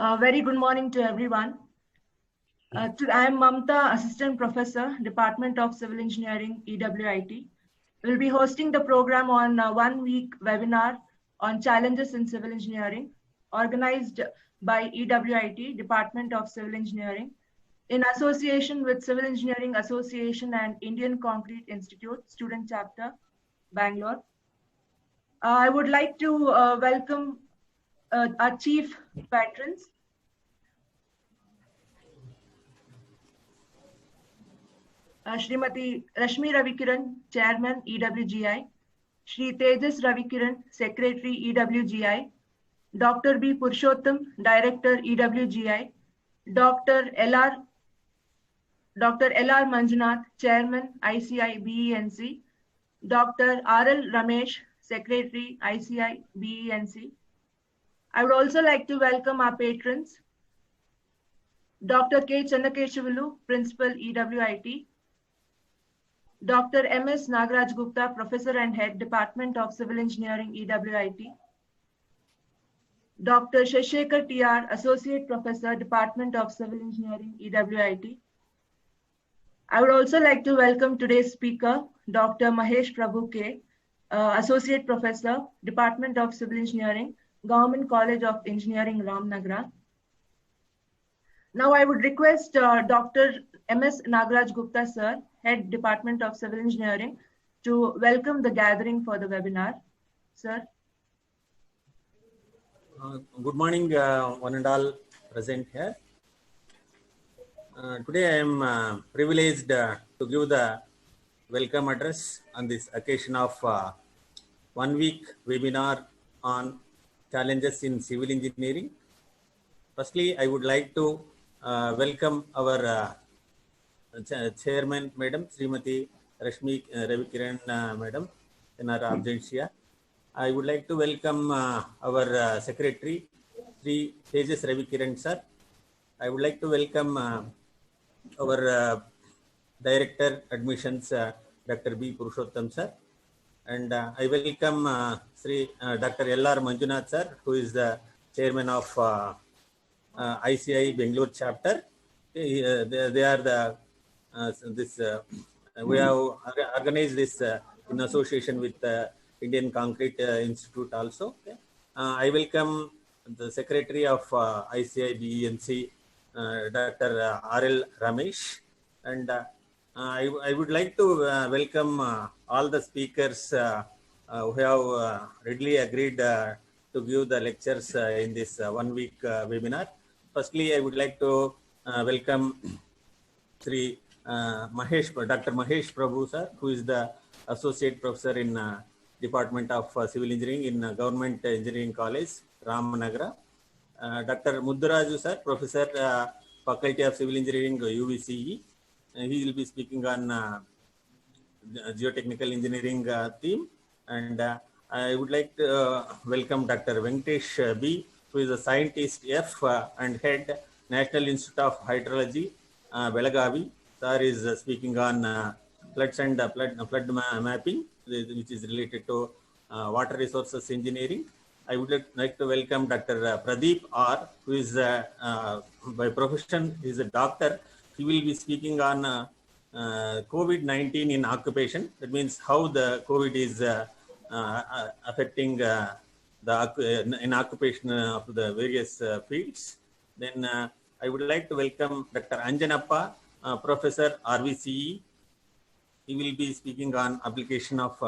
Very good morning to everyone. I am Mamta, Assistant Professor, Department of Civil Engineering, EWIT. We'll be hosting the program on a one-week webinar on challenges in civil engineering, organized by EWIT, Department of Civil Engineering, in association with Civil Engineering Association and Indian Concrete Institute, Student Chapter, Bangalore. I would like to welcome our chief patrons, Shrimati Rashmi Ravikiran, Chairman, EWGI, Shri Tejas Ravikiran, Secretary, EWGI, Dr. B. Purushottam, Director, EWGI, Dr. L.R. Manjunath, Chairman, ICI BENC, Dr. R.L. Ramesh, Secretary, ICI BENC. I would also like to welcome our patrons, Dr. K. Channakeshavalu, Principal, EWIT, Dr. M.S. Nagaraj Gupta, Professor and Head, Department of Civil Engineering, EWIT. Dr. Shashekar T.R., Associate Professor, Department of Civil Engineering, EWIT. I would also like to welcome today's speaker, Dr. Mahesh Prabhu K., Associate Professor, Department of Civil Engineering, Government College of Engineering, Ramnagar. Now I would request Dr. M.S. Nagaraj Gupta, sir, Head Department of Civil Engineering, to welcome the gathering for the webinar. Sir. Good morning, one and all present here. Today I am privileged to give the welcome address on this occasion of 1 week webinar on challenges in civil engineering. Firstly, I would like to welcome our Chairman, Madam Srimati Rashmi Ravikiran, Madam, in our absentia. I would like to welcome our Secretary, Sri Tejas Ravikiran, sir. I would like to welcome our Director, Admissions, Dr. B. Purushottam, sir. And I welcome Sri Dr. L.R. Manjunath, sir, who is the Chairman of ICI Bangalore chapter. They are the we have organized this in association with the Indian Concrete Institute also. Okay. I welcome the Secretary of ICI BENC, Dr. R.L. Ramesh, and I would like to welcome all the speakers who have readily agreed to give the lectures in this 1 week webinar. Firstly, I would like to welcome Sri Dr. Mahesh Prabhu, sir, who is the Associate Professor in Department of Civil Engineering in Government Engineering College, Ramnagar. Dr. Muddaraju, sir, Professor, Faculty of Civil Engineering, UVCE. He will be speaking on geotechnical engineering theme. And I would like to welcome Dr. Venkatesh B., who is a scientist F and head National Institute of Hydrology, Belagavi. Sir is speaking on floods and flood mapping, which is related to water resources engineering. I would like to welcome Dr. Pradeep R., who is by profession is a doctor. He will be speaking on COVID-19 in occupation. That means how the COVID is affecting in occupation of the various fields. Then I would like to welcome Dr. Anjanappa, Professor RVCE. He will be speaking on application of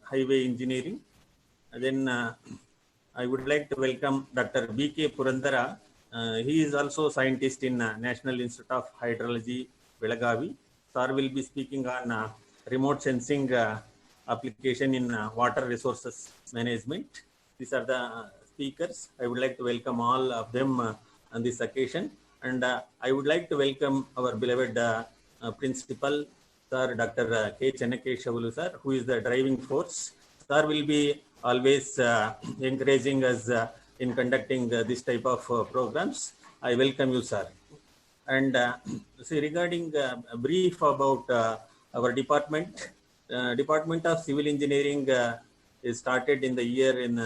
highway engineering. And then I would like to welcome Dr. B.K. Purandara. He is also scientist in National Institute of Hydrology, Belagavi. Sir will be speaking on remote sensing application in water resources management. These are the speakers. I would like to welcome all of them on this occasion. And I would like to welcome our beloved principal, Sir Dr. K. Channakeshavalu, sir, who is the driving force. Sir will be always encouraging us in conducting this type of programs. I welcome you, sir. And see, regarding a brief about our department, Department of Civil Engineering is started in the year in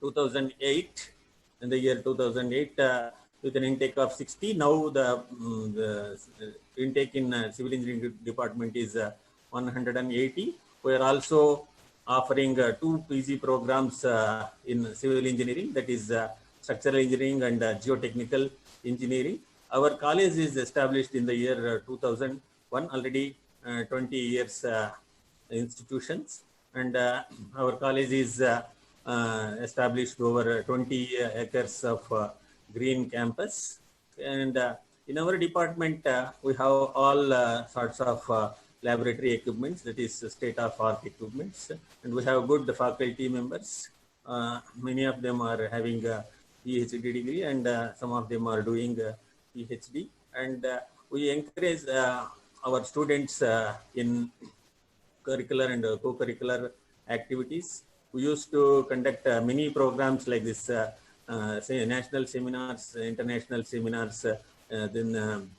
2008. in the year 2008 with an intake of 60. Now the intake in civil engineering department is 180. We are also offering 2 PG programs in civil engineering, that is structural engineering and geotechnical engineering. Our college is established in the year 2001, already 20 years institutions, and our college is established over 20 acres of green campus. And in our department, we have all sorts of laboratory equipments, that is state-of-art equipments, and we have good faculty members. Many of them are having a PhD degree, and some of them are doing PhD. And we encourage our students in curricular and co-curricular activities. We used to conduct many programs like this, say national seminars, international seminars, then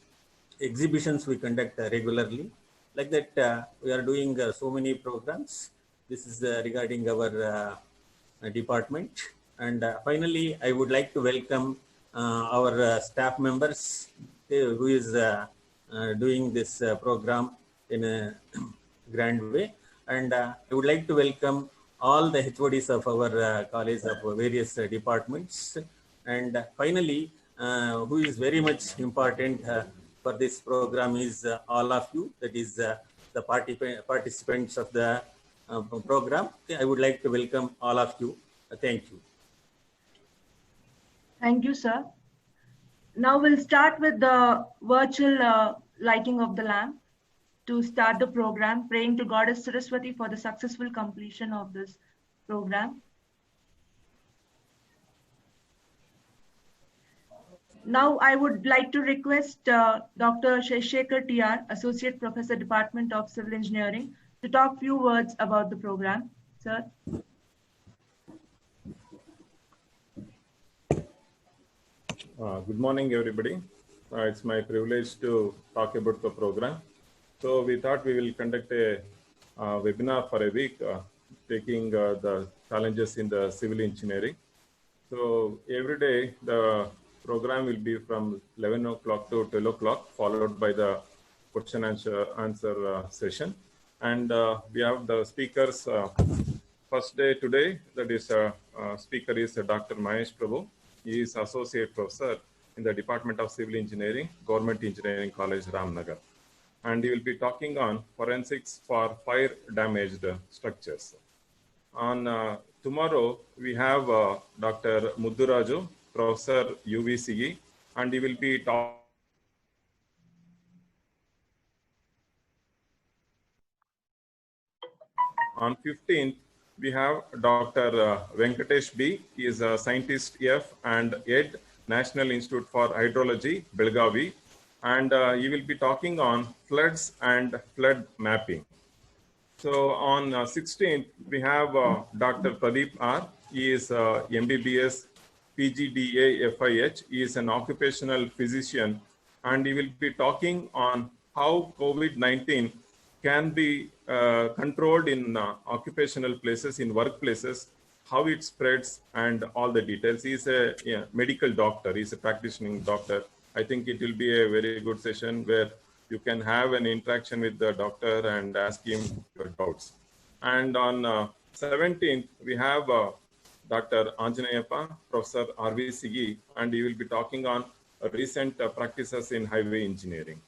exhibitions we conduct regularly. Like that, we are doing so many programs. This is regarding our department. And finally, I would like to welcome our staff members who is doing this program in a grand way. And I would like to welcome all the HODs of our college of various departments. And finally, who is very much important for this program is all of you, that is the participants of the program. I would like to welcome all of you. Thank you. Thank you, sir. Now we'll start with the virtual lighting of the lamp to start the program, praying to Goddess Saraswati for the successful completion of this program. Now I would like to request Dr. Sheshekar TR, Associate Professor, Department of Civil Engineering, to talk few words about the program. Sir. Good morning, everybody. It's my privilege to talk about the program. So we thought we will conduct a webinar for a week, taking the challenges in the civil engineering. So every day, the program will be from 11 o'clock to 12 o'clock, followed by the question and answer session. And we have the speakers. First day today, that is speaker is Dr. Mahesh Prabhu. He is Associate Professor in the Department of Civil Engineering, Government Engineering College, Ramnagar. And he will be talking on forensics for fire damaged structures. On tomorrow, we have Dr. Mudduraju, Professor UVCE, and he will be talking on 15th. We have Dr. Venkatesh B. He is a scientist F and Ed, National Institute for Hydrology, Belgavi. And he will be talking on floods and flood mapping. So on 16th, we have Dr. Pradeep R. He is MBBS, PGDA, FIH. He is an occupational physician, and he will be talking on how COVID-19 can be controlled in occupational places, in workplaces, how it spreads, and all the details. He's a medical doctor. He's a practicing doctor. I think it will be a very good session where you can have an interaction with the doctor and ask him your doubts. And on 17th, we have Dr. Anjaneyappa, Professor RVCE, and he will be talking on recent practices in highway engineering.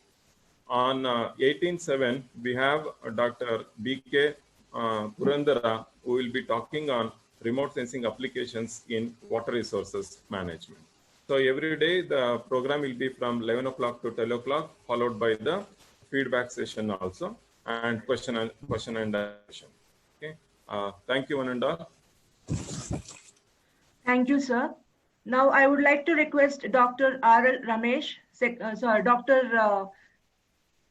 On 18/7, we have Dr. BK Purandara, who will be talking on remote sensing applications in water resources management. So every day, the program will be from 11 o'clock to 12 o'clock, followed by the feedback session also, and question and answer. Okay. Thank you, one and all. Thank you, sir. Now I would like to request Dr. R.L. Ramesh,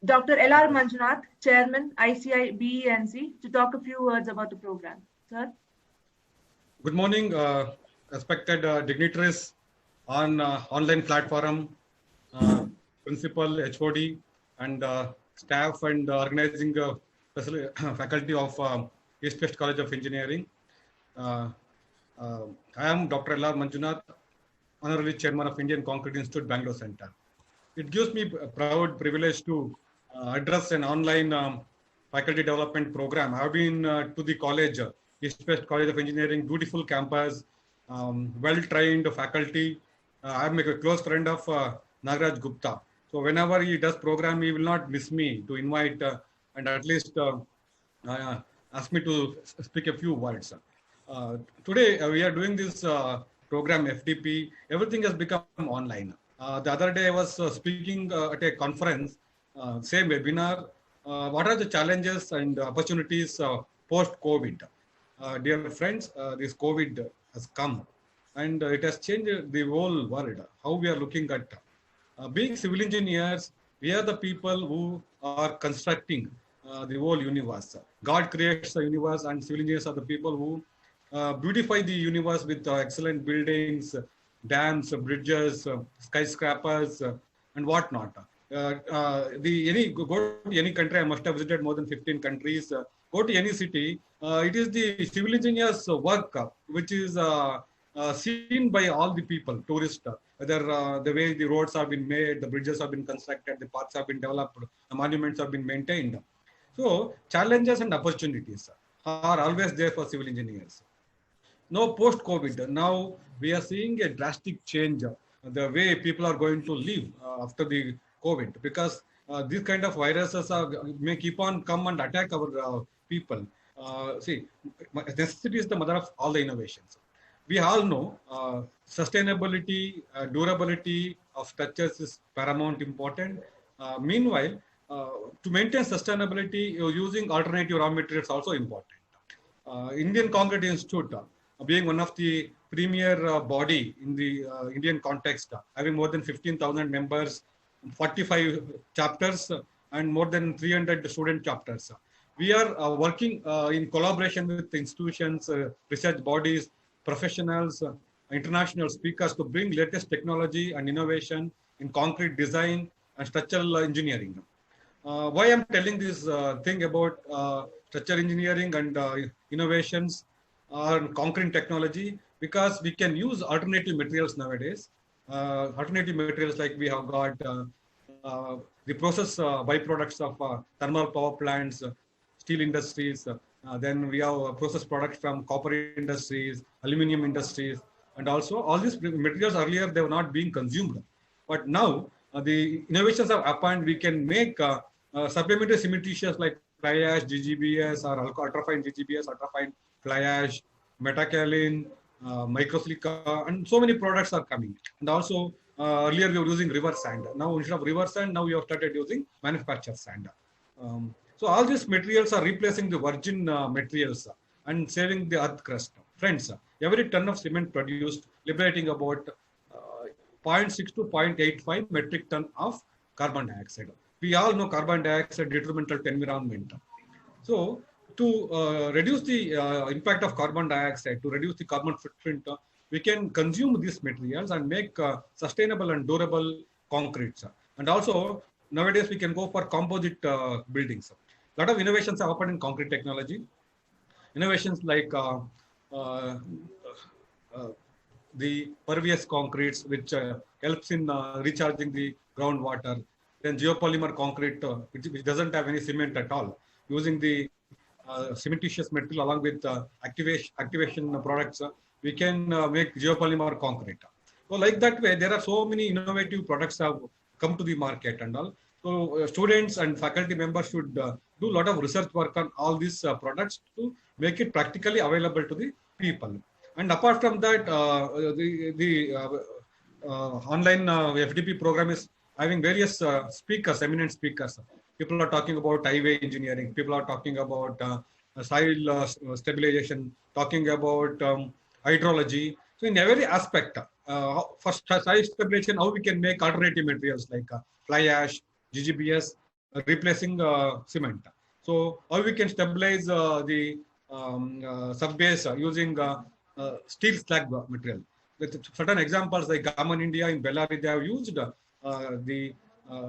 Dr. L.R. Manjunath, Chairman, ICI BENC, to talk a few words about the program. Sir. Good morning, respected dignitaries on online platform, principal, HOD, and staff and organizing faculty of East West College of Engineering. I am Dr. L.R. Manjunath, Honorary Chairman of Indian Concrete Institute, Bangalore Center. It gives me a proud privilege to address an online faculty development program. I've been to the college, East West College of Engineering, beautiful campus, well-trained faculty. I'm a close friend of Nagaraj Gupta. So whenever he does program, he will not miss me to invite and at least ask me to speak a few words. Today, we are doing this program FDP. Everything has become online. The other day, I was speaking at a conference, same webinar. What are the challenges and opportunities post-COVID? Dear friends, this COVID has come and it has changed the whole world, how we are looking at. Being civil engineers, we are the people who are constructing the whole universe. God creates the universe and civil engineers are the people who beautify the universe with excellent buildings, dams, bridges, skyscrapers, and whatnot. Go to any country, I must have visited more than 15 countries. Go to any city, it is the civil engineers' work which is seen by all the people, tourists, whether the way the roads have been made, the bridges have been constructed, the parks have been developed, the monuments have been maintained. So challenges and opportunities are always there for civil engineers. Now post-COVID, now we are seeing a drastic change the way people are going to live after the COVID, because these kind of viruses may keep on come and attack our people. See, necessity is the mother of all the innovations. We all know sustainability, durability of structures is paramount important. Meanwhile, to maintain sustainability, using alternative raw materials is also important. Indian Concrete Institute, being one of the premier body in the Indian context, having more than 15,000 members, 45 chapters, and more than 300 student chapters. We are working in collaboration with institutions, research bodies, professionals, international speakers to bring latest technology and innovation in concrete design and structural engineering. Why I'm telling this thing about structural engineering and innovations on concrete technology, because we can use alternative materials nowadays. Alternative materials like we have got the process byproducts of thermal power plants, steel industries. Then we have process products from copper industries, aluminum industries, and also all these materials earlier they were not being consumed. But now the innovations have happened. We can make supplementary cementitious like fly ash, GGBS, or ultrafine GGBS, ultrafine fly ash, metakaolin, microsilica, and so many products are coming. And also earlier we were using river sand. Now instead of river sand, now we have started using manufactured sand. So all these materials are replacing the virgin materials and saving the earth crust. Friends, every ton of cement produced liberating about 0.6 to 0.85 metric ton of carbon dioxide. We all know carbon dioxide detrimental to environment. So to reduce the impact of carbon dioxide, to reduce the carbon footprint, we can consume these materials and make sustainable and durable concretes. And also nowadays we can go for composite buildings. A lot of innovations have happened in concrete technology. Innovations like the pervious concretes, which helps in recharging the groundwater. Then geopolymer concrete, which doesn't have any cement at all, using the cementitious material along with activation products, we can make geopolymer concrete. So like that way, there are so many innovative products have come to the market and all. So students and faculty members should do a lot of research work on all these products to make it practically available to the people. And apart from that, the online FDP program is having various speakers, eminent speakers. People are talking about highway engineering. People are talking about soil stabilization, talking about hydrology. So in every aspect, for soil stabilization, how we can make alternative materials like fly ash, GGBS, replacing cement. So how we can stabilize the subbase using steel slag material. With certain examples like Gammon India in Bellary, they have used the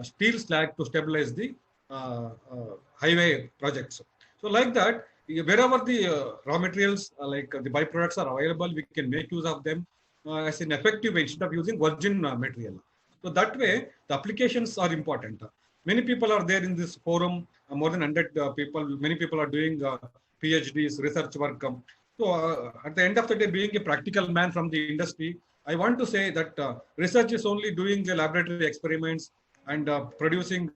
steel slag to stabilize the highway projects. So like that, wherever the raw materials like the byproducts are available, we can make use of them as an effective way instead of using virgin material. So that way, the applications are important. Many people are there in this forum, more than 100 people. Many people are doing PhDs, research work. So at the end of the day, being a practical man from the industry, I want to say that research is only doing the laboratory experiments and producing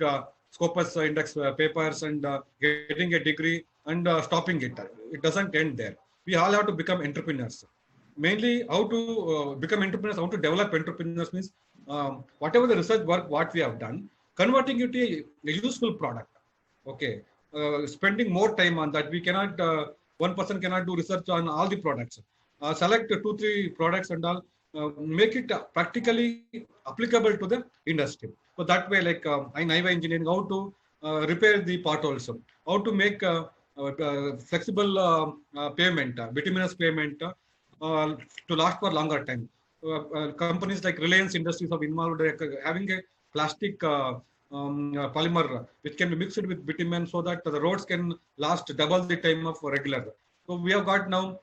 Scopus index papers and getting a degree and stopping it. It doesn't end there. We all have to become entrepreneurs. Mainly, how to become entrepreneurs, how to develop entrepreneurs means whatever the research work what we have done, converting it to a useful product. Okay, spending more time on that. We cannot. One person cannot do research on all the products. Select 2-3 products and all. Make it practically applicable to the industry. So that way, like in highway engineering, how to repair the potholes, how to make flexible pavement, bituminous pavement to last for longer time. Companies like Reliance Industries have involved having a plastic polymer which can be mixed with bitumen so that the roads can last double the time of regular. So we have got now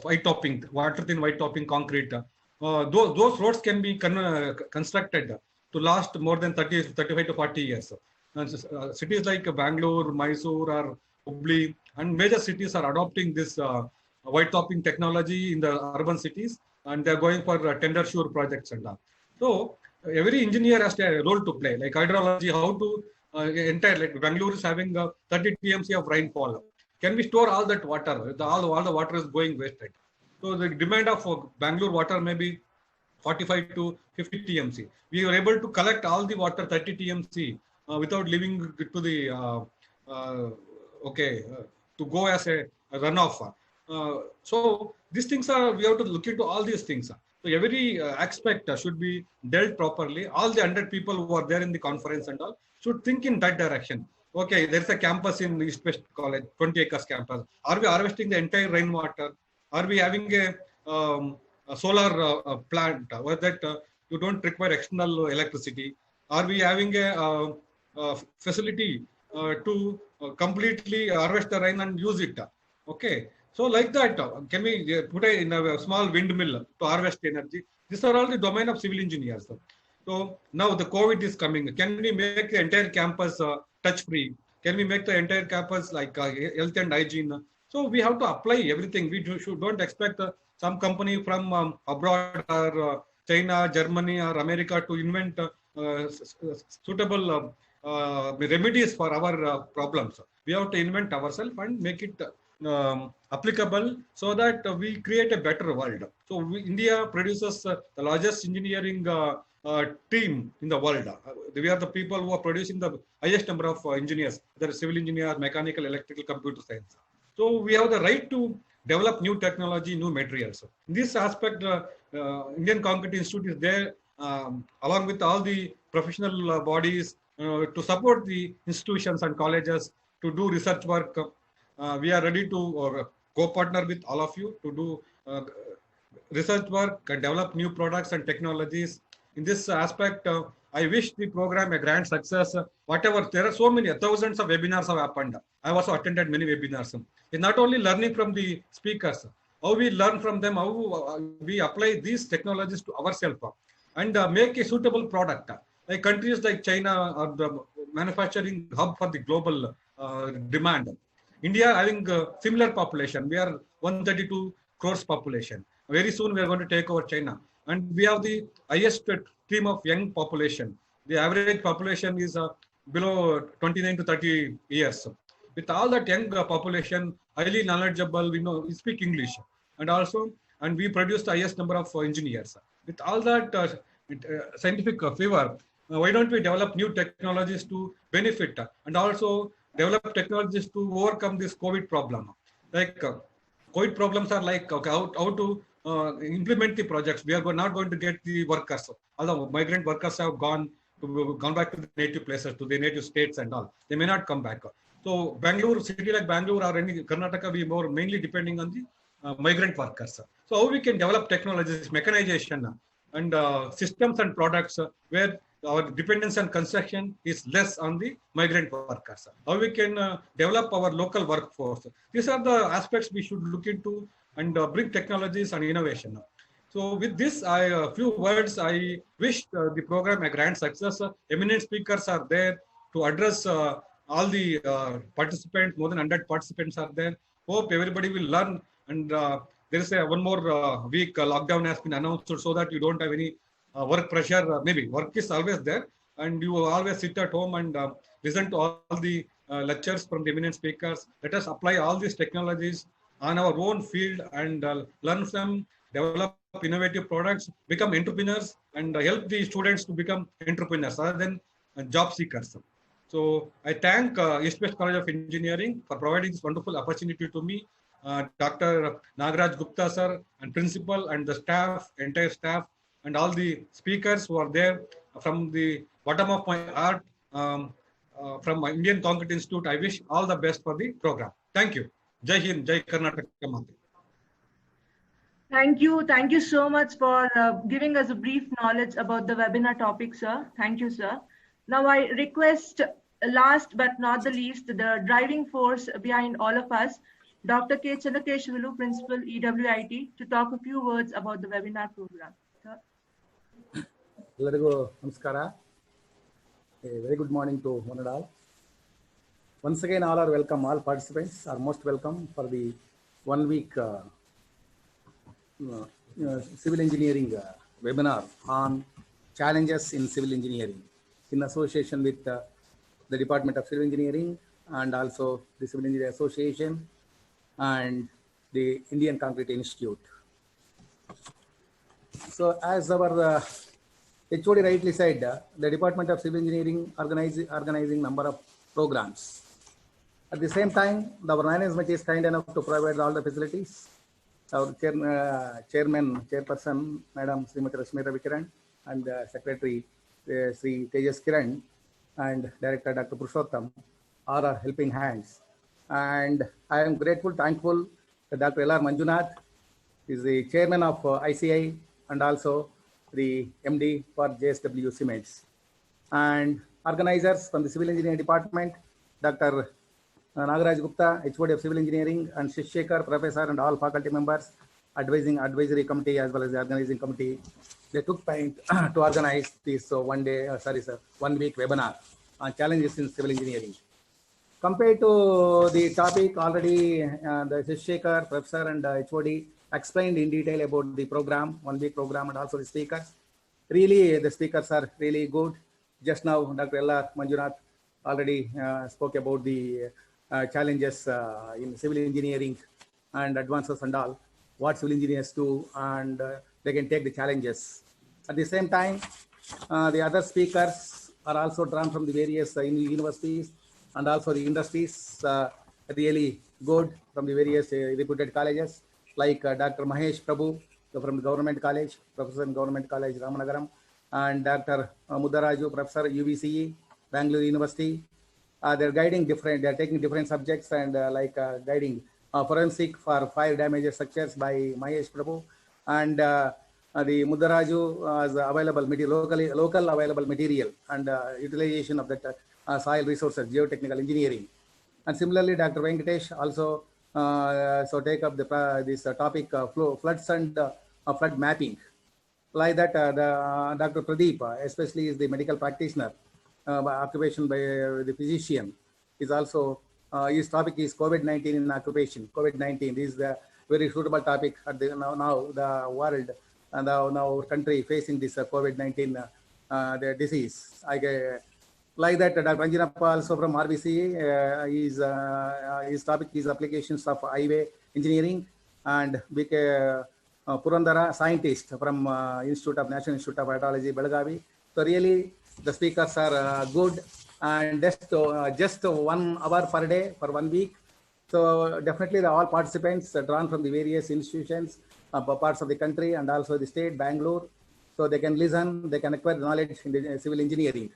white topping, water thin white topping concrete. Those roads can be constructed to last more than 35 to 40 years. Cities like Bangalore, Mysore, or Hubli, and major cities are adopting this white topping technology in the urban cities, and they're going for tender sure projects and all. So every engineer has a role to play, like hydrology, how to entire, like Bangalore is having 30 TMC of rainfall. Can we store all that water? All the water is going wasted. So the demand of Bangalore water may be 45 to 50 TMC. We were able to collect all the water 30 TMC without leaving it to the to go as a runoff. So these things are, we have to look into all these things. So every aspect should be dealt properly. All the 100 people who are there in the conference and all should think in that direction. Okay, there's a campus in East West College, 20 acres campus. Are we harvesting the entire rainwater? Are we having a solar plant where that you don't require external electricity? Are we having a facility to completely harvest the rain and use it? Okay, so like that, can we put in a small windmill to harvest energy? These are all the domain of civil engineers. So now the COVID is coming. Can we make the entire campus touch-free? Can we make the entire campus like health and hygiene? So we have to apply everything. We don't expect some company from abroad or China, Germany, or America to invent suitable remedies for our problems. We have to invent ourselves and make it applicable so that we create a better world. So India produces the largest engineering team in the world. We are the people who are producing the highest number of engineers, whether civil engineer, mechanical, electrical, computer science. So we have the right to develop new technology, new materials. In this aspect, Indian Concrete Institute is there along with all the professional bodies to support the institutions and colleges to do research work. We are ready to co-partner with all of you to do research work and develop new products and technologies. In this aspect, I wish the program a grand success. Whatever, there are so many, thousands of webinars have happened. I also attended many webinars. It's not only learning from the speakers, how we learn from them, how we apply these technologies to ourselves and make a suitable product. Like countries like China are the manufacturing hub for the global demand. India having a similar population. We are 132 crores population. Very soon we are going to take over China. And we have the highest stream of young population. The average population is below 29 to 30 years. With all that young population, highly knowledgeable, we speak English. And we produce the highest number of engineers. With all that scientific fever, why don't we develop new technologies to benefit and also develop technologies to overcome this COVID problem? Like COVID problems are like how to implement the projects. We are not going to get the workers. Although migrant workers have gone back to the native places, to the native states and all. They may not come back. So Bangalore, city like Bangalore or any Karnataka, we more mainly depending on the migrant workers. So how we can develop technologies, mechanization and systems and products where our dependence on construction is less on the migrant workers. How we can develop our local workforce. These are the aspects we should look into and bring technologies and innovation. So with this, a few words, I wish the program a grand success. Eminent speakers are there to address all the participants. More than 100 participants are there. Hope everybody will learn. And there is one more week lockdown has been announced so that you don't have any work pressure. Maybe work is always there, and you always sit at home and listen to all the lectures from the eminent speakers. Let us apply all these technologies on our own field and learn from, develop innovative products, become entrepreneurs, and help the students to become entrepreneurs rather than job seekers. So I thank East West College of Engineering for providing this wonderful opportunity to me, Dr. Nagaraj Gupta sir, and principal and the staff, entire staff, and all the speakers who are there. From the bottom of my heart, from my Indian Concrete Institute, I wish all the best for the program. Thank you. Jai Hind, Jai Karnataka Mate. Thank you. Thank you so much for giving us a brief knowledge about the webinar topic, sir. Thank you, sir. Now I request, last but not the least, the driving force behind all of us, Dr. K. Chandrakeshwalu, Principal, EWIT, to talk a few words about the webinar program. Sir. Everyone, namaskara. A very good morning to one and all. Once again, all are welcome. All participants are most welcome for the 1 week civil engineering webinar on challenges in civil engineering in association with the Department of Civil Engineering and also the Civil Engineering Association and the Indian Concrete Institute. So as our HOD rightly said, the Department of Civil Engineering organizing number of programs. At the same time, our management is kind enough to provide all the facilities. Our chairperson, Madam Srimati Rashmi Ravi Kiran, and Secretary Sri Tejas Kiran, and Director Dr. Purushottam are our helping hands. And I am grateful, thankful that Dr. L.R. Manjunath is the chairman of ICI and also the MD for JSW Cements. And organizers from the Civil Engineering Department, Dr. Nagaraj Gupta, HOD of Civil Engineering, and Shishekar, Professor, and all faculty members, advisory committee as well as the organizing committee. They took time to organize this 1 week webinar on challenges in civil engineering. Compared to the topic already, the Shishekar, Professor, and HOD explained in detail about the program, 1 week program, and also the speakers. Really, the speakers are really good. Just now, Dr. L.R. Manjunath already spoke about the challenges in civil engineering and advances and all, what civil engineers do, and they can take the challenges. At the same time, the other speakers are also drawn from the various universities and also the industries, really good from the various reputed colleges, like Dr. Mahesh Prabhu from the Government College, Professor in Government College, Ramanagaram, and Dr. Mudaraju, Professor, UVCE, Bangalore University. They're taking different subjects and guiding forensic for fire damage structures by Mahesh Prabhu, and the Mudaraju is available material, local available material and utilization of that soil resources, geotechnical engineering. And similarly, Dr. Venkatesh also take up this topic floods and flood mapping. Like that, Dr. Pradeep, especially is the medical practitioner, by occupation by the physician, is also his topic is COVID-19 in occupation. COVID-19 is the very suitable topic at the now the world and now our country facing this COVID-19 the disease. Like that, Dr. Anjanappa also from RBC, his topic is applications of highway engineering, and BK Purandara, scientist from National Institute of Hydrology, Belagavi. So really, the speakers are good, and just 1 hour per day for 1 week. So definitely all participants are drawn from the various institutions, parts of the country and also the state, Bangalore. So they can listen, they can acquire knowledge in the civil engineering.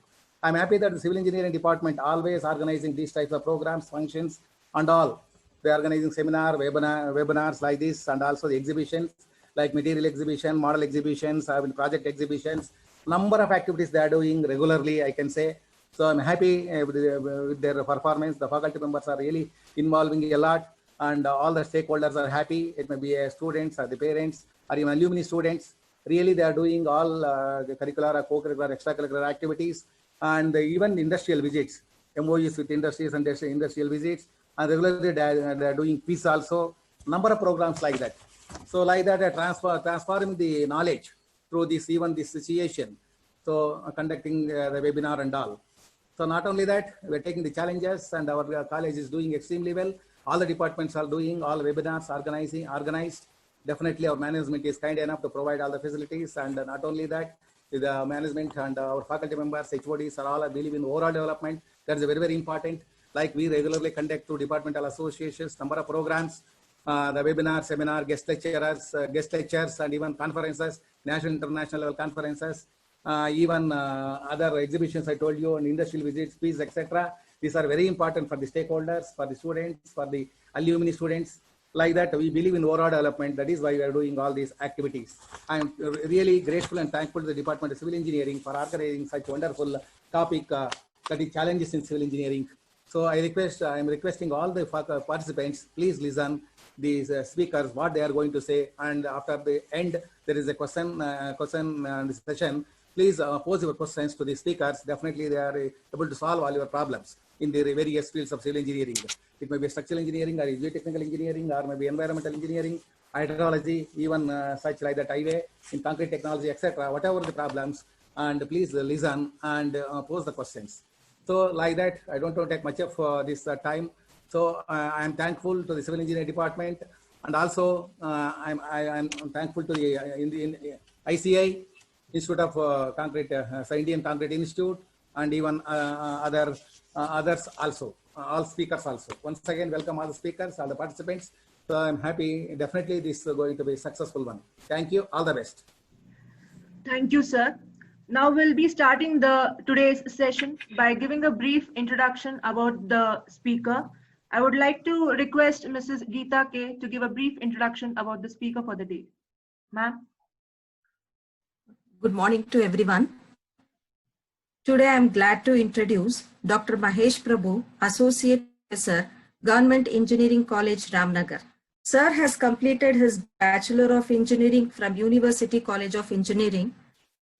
I'm happy that the Civil Engineering Department always organizing these types of programs, functions, and all. They're organizing webinars like this, and also the exhibitions, like material exhibition, model exhibitions, project exhibitions. Number of activities they are doing regularly, I can say. So I'm happy with their performance. The faculty members are really involving a lot. and all the stakeholders are happy. It may be students or the parents or even alumni students. Really, they are doing all the curricular, co-curricular, extracurricular activities, and even industrial visits, MOUs with industries and industrial visits, and regularly they are doing quiz also, number of programs like that. So like that, transforming the knowledge through this, even this situation. So conducting the webinar and all. So not only that, we're taking the challenges, and our college is doing extremely well. All the departments are doing all webinars, organized. Definitely our management is kind enough to provide all the facilities, and not only that, the management and our faculty members, HODs are all believe in overall development. That is very, very important. Like we regularly conduct through departmental associations, number of programs, the webinar, seminar, guest lectures, and even conferences, national, international level conferences, even other exhibitions I told you, and industrial visits, quiz, etc. These are very important for the stakeholders, for the students, for the alumni students. Like that, we believe in overall development. That is why we are doing all these activities. I am really grateful and thankful to the Department of Civil Engineering for organizing such wonderful topic, that is challenges in civil engineering. So I am requesting all the participants, please listen these speakers, what they are going to say. And after the end, there is a question session. Please pose your questions to the speakers. Definitely they are able to solve all your problems in the various fields of civil engineering. It may be structural engineering or geotechnical engineering, or maybe environmental engineering, hydrology, even such like that, highway, in concrete technology, etc. Whatever the problems, and please listen and pose the questions. So like that, I don't want to take much of this time. So I am thankful to the Civil Engineering Department, and also I'm thankful to the ICI, Institute of Concrete, Indian Concrete Institute, and even others also, all speakers also. Once again, welcome all the speakers, all the participants. So I'm happy. Definitely this is going to be a successful one. Thank you. All the best. Thank you, sir. Now we'll be starting today's session by giving a brief introduction about the speaker. I would like to request Mrs. Geeta K to give a brief introduction about the speaker for the day. Ma'am. Good morning to everyone. Today I am glad to introduce Dr. Mahesh Prabhu, Associate Professor, Government Engineering College, Ramnagar. Sir has completed his Bachelor of Engineering from University College of Engineering.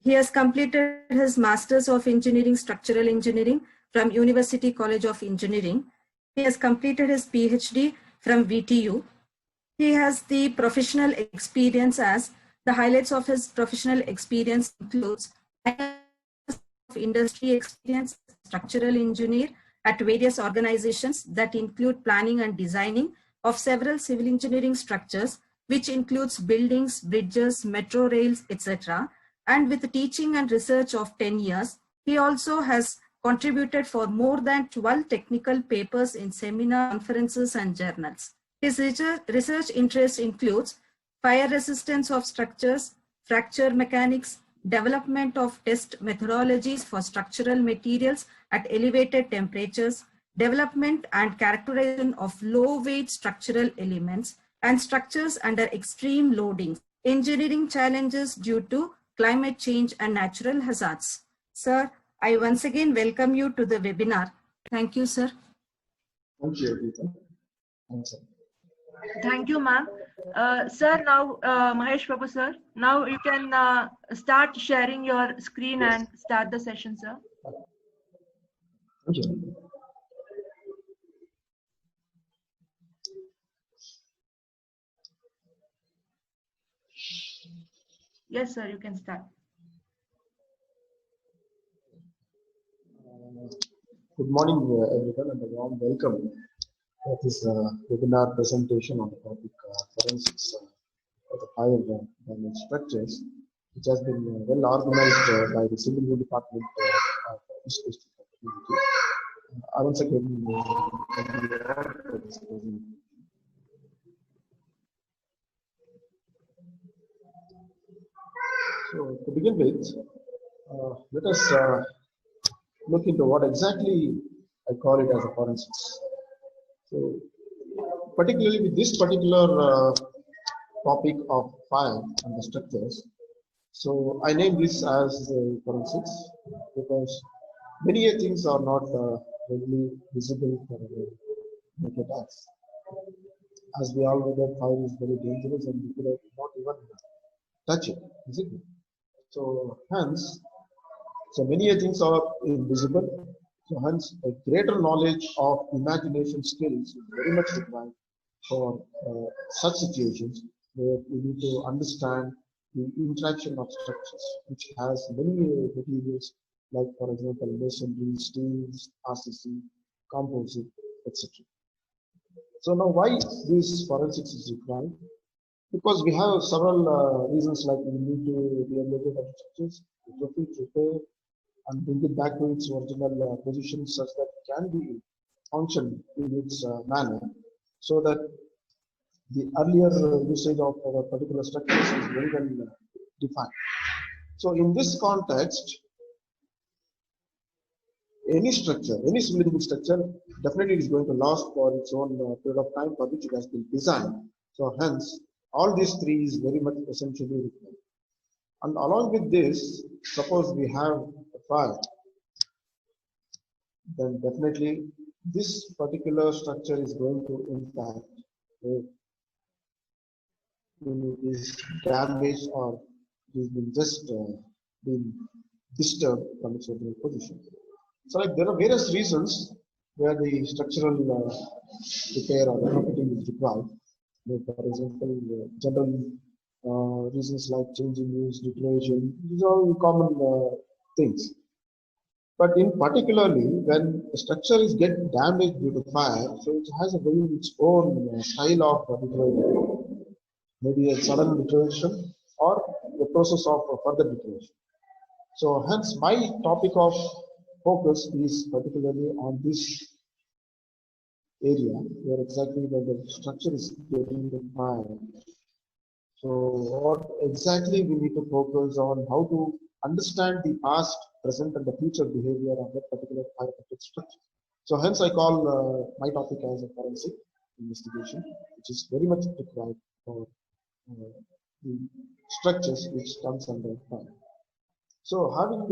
He has completed his Masters of Engineering, Structural Engineering from University College of Engineering. He has completed his PhD from VTU. He has the professional experience as the highlights of his professional experience includes industry experience, structural engineer at various organizations that include planning and designing of several civil engineering structures, which includes buildings, bridges, metro rails, etc. And with teaching and research of 10 years, he also has contributed for more than 12 technical papers in seminars, conferences, and journals. His research interest includes fire resistance of structures, fracture mechanics, development of test methodologies for structural materials at elevated temperatures, development and characterization of low-weight structural elements and structures under extreme loadings, engineering challenges due to climate change and natural hazards. Sir, I once again welcome you to the webinar. Thank you, sir. Thank you, Geeta. Thank you, ma'am. Sir, now, Mahesh Prabhu, sir, now you can start sharing your screen and start the session, sir. Thank you. Yes, sir, you can start. Good morning, everyone, and a warm welcome to this webinar presentation on the topic forensics of the fire damage structures, which has been well organized by the Civil Engineering Department of East Coast Community. I once again so to begin with, let us look into what exactly I call it as a forensics. So, particularly with this particular topic of fire and the structures, so I name this as forensics because many things are not readily visible for the naked eyes. as we all know that fire is very dangerous and we could have not even touch it, isn't it? So hence, so many things are invisible. So hence, a greater knowledge of imagination skills is very much required for such situations where we need to understand the interaction of structures, which has many materials like, for example, masonry, steels, RCC, composite, etc. So now, why this forensics is required? Because we have several reasons, like we need to rehabilitate our structures, retrofit, repair, and bring it back to its original position such that it can be function in its manner, so that the earlier usage of our particular structures is very well defined. So in this context, any structure, any civil structure, definitely is going to last for its own period of time for which it has been designed. So hence, all these three is very much essentially required. And along with this, suppose we have a fire, then definitely this particular structure is going to impact if it is damaged or it has been just been disturbed from its original position. So like there are various reasons where the structural repair or retrofitting is required. Like for example, general reasons like changing use, deterioration, these are all common things. But in particularly when a structure is get damaged due to fire, so it has a very its own style of deterioration. Maybe a sudden deterioration or the process of further deterioration. So hence my topic of focus is particularly on this area where exactly the structure is getting the fire. So what exactly we need to focus on how to understand the past, present and the future behavior of that particular fire affected structure. So hence I call my topic as a forensic investigation, which is very much required for the structures which comes under fire. So having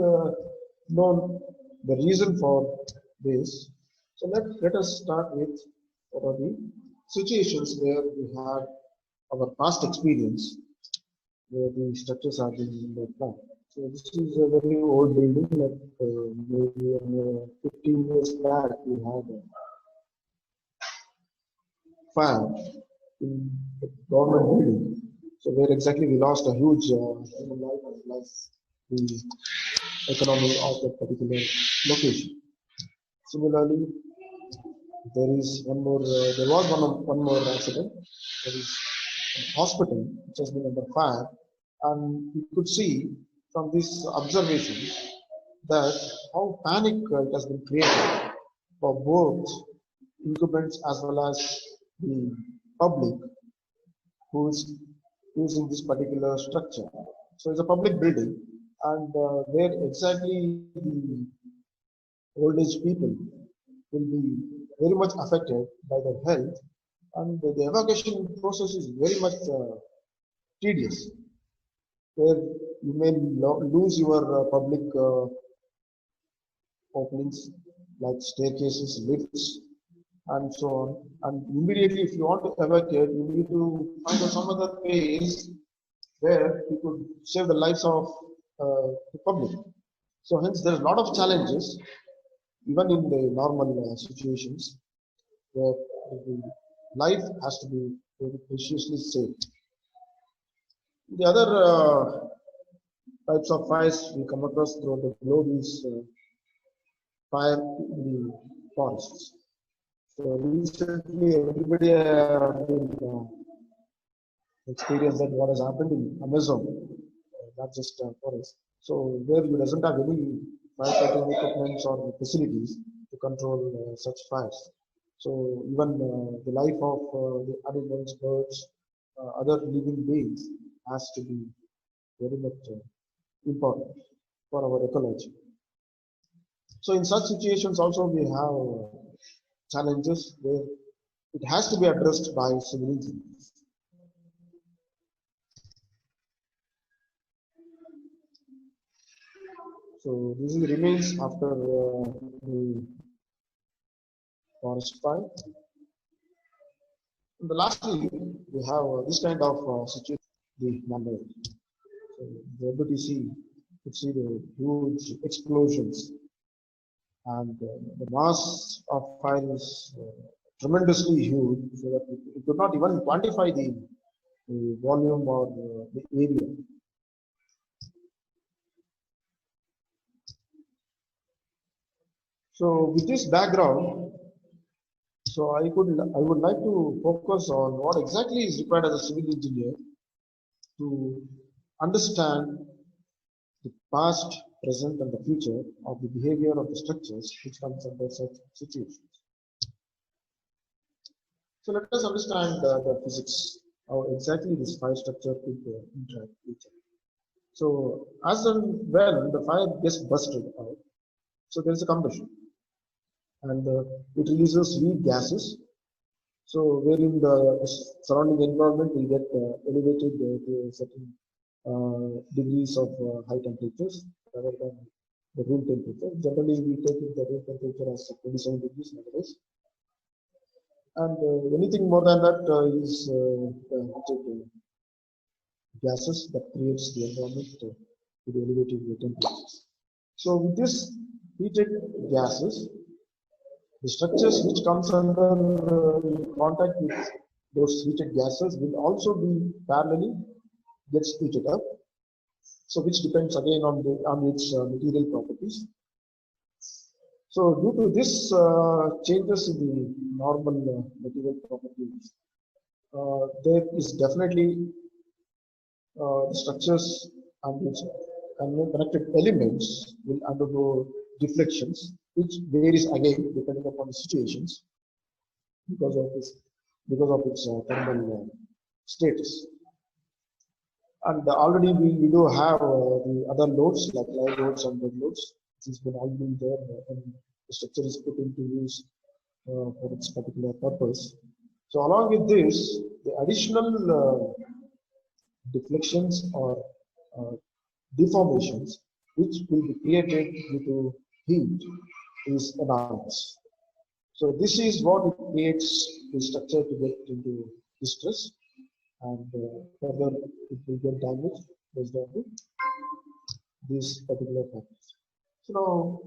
known the reason for this, so let us start with what are the situations where we have our past experience where the structures are being laid down. So this is a very old building, like maybe 15 years back we had a fire in the government building. So where exactly we lost a huge human life and plus the economy of that particular location. Similarly, there is one more. There was one more accident. There is a hospital which has been under fire, and we could see from this observation that how panic it has been created for both incumbents as well as the public who is using this particular structure. So it's a public building, and where exactly the old age people will be very much affected by their health, and the evacuation process is very much tedious, where you may lose your public openings like staircases, lifts, and so on. And immediately, if you want to evacuate, you need to find out some other place where you could save the lives of the public. So hence, there is a lot of challenges, even in the normal situations, where the life has to be very preciously saved. The other types of fires we come across throughout the globe is fire in the forests. So recently, everybody has been experienced that what has happened in Amazon, not just forest. So where you doesn't have any firefighting equipment or facilities to control such fires. So even the life of the animals, birds, other living beings has to be very much important for our ecology. So in such situations also we have challenges where it has to be addressed by civil engineers. So this remains after the forest fire. And lastly, we have this kind of situation, the number. So we're able to see the huge explosions, and the mass of fire is tremendously huge, so that we could not even quantify the volume or the area. So with this background, so I would like to focus on what exactly is required as a civil engineer to understand the past, present, and the future of the behavior of the structures which comes under such situations. So let us understand the physics, how exactly this fire structure could interact with each other. So as and when the fire gets busted out, so there is a combustion, and it releases heat gases. So wherein the surrounding environment will get elevated to certain degrees of high temperatures rather than the room temperature. Generally, we take the room temperature as 27 degrees nowadays. And anything more than that is gases that creates the environment to the elevated temperatures. So with this heated gases, the structures which comes under contact with those heated gases will also be parallelly gets heated up. So which depends again on its material properties. So due to this changes in the normal material properties, there is definitely the structures and its connected elements will undergo deflections, which varies again depending upon the situations because of its thermal status. And already we do have the other loads like live loads and dead loads. It's been already there when the structure is put into use for its particular purpose. So along with this, the additional deflections or deformations which will be created due to heat is enormous. So this is what it creates the structure to get into distress, and further it will get damaged based on these particular factors. So now,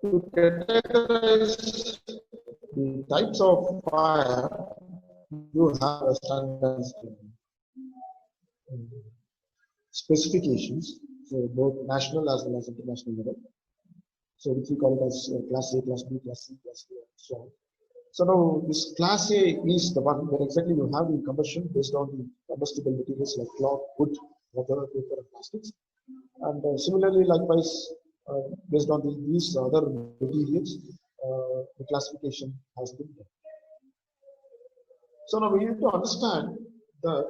to categorize the types of fire, you have a standardized specifications, so both national as well as international level. So which we call it as class A, class B, class C, class D, and so on. So now this class A is the one where exactly you have the combustion based on the combustible materials like cloth, wood, rubber, paper, and plastics. And similarly, likewise, based on these other materials, the classification has been done. So now we need to understand that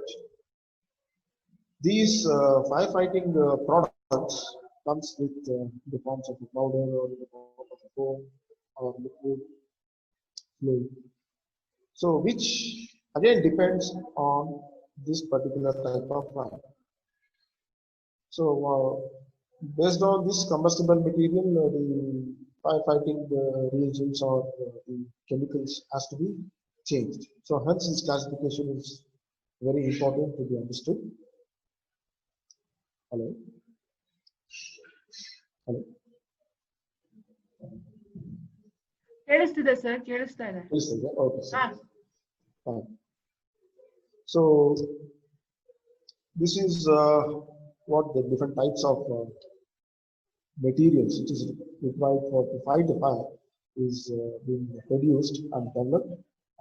these firefighting products comes with the forms of a powder or in the form of a foam or liquid fluid. So which again depends on this particular type of fire. So based on this combustible material, the firefighting reagents or the chemicals has to be changed. So hence this classification is very important to be understood. Hello. Hello. ಕೇಳಿಸ್ತಿದೆ sir, ಕೇಳಿಸ್ತಾ ಇದೆ. Okay, sir. Fine. So this is what the different types of materials which is required to fight the fire is being produced and developed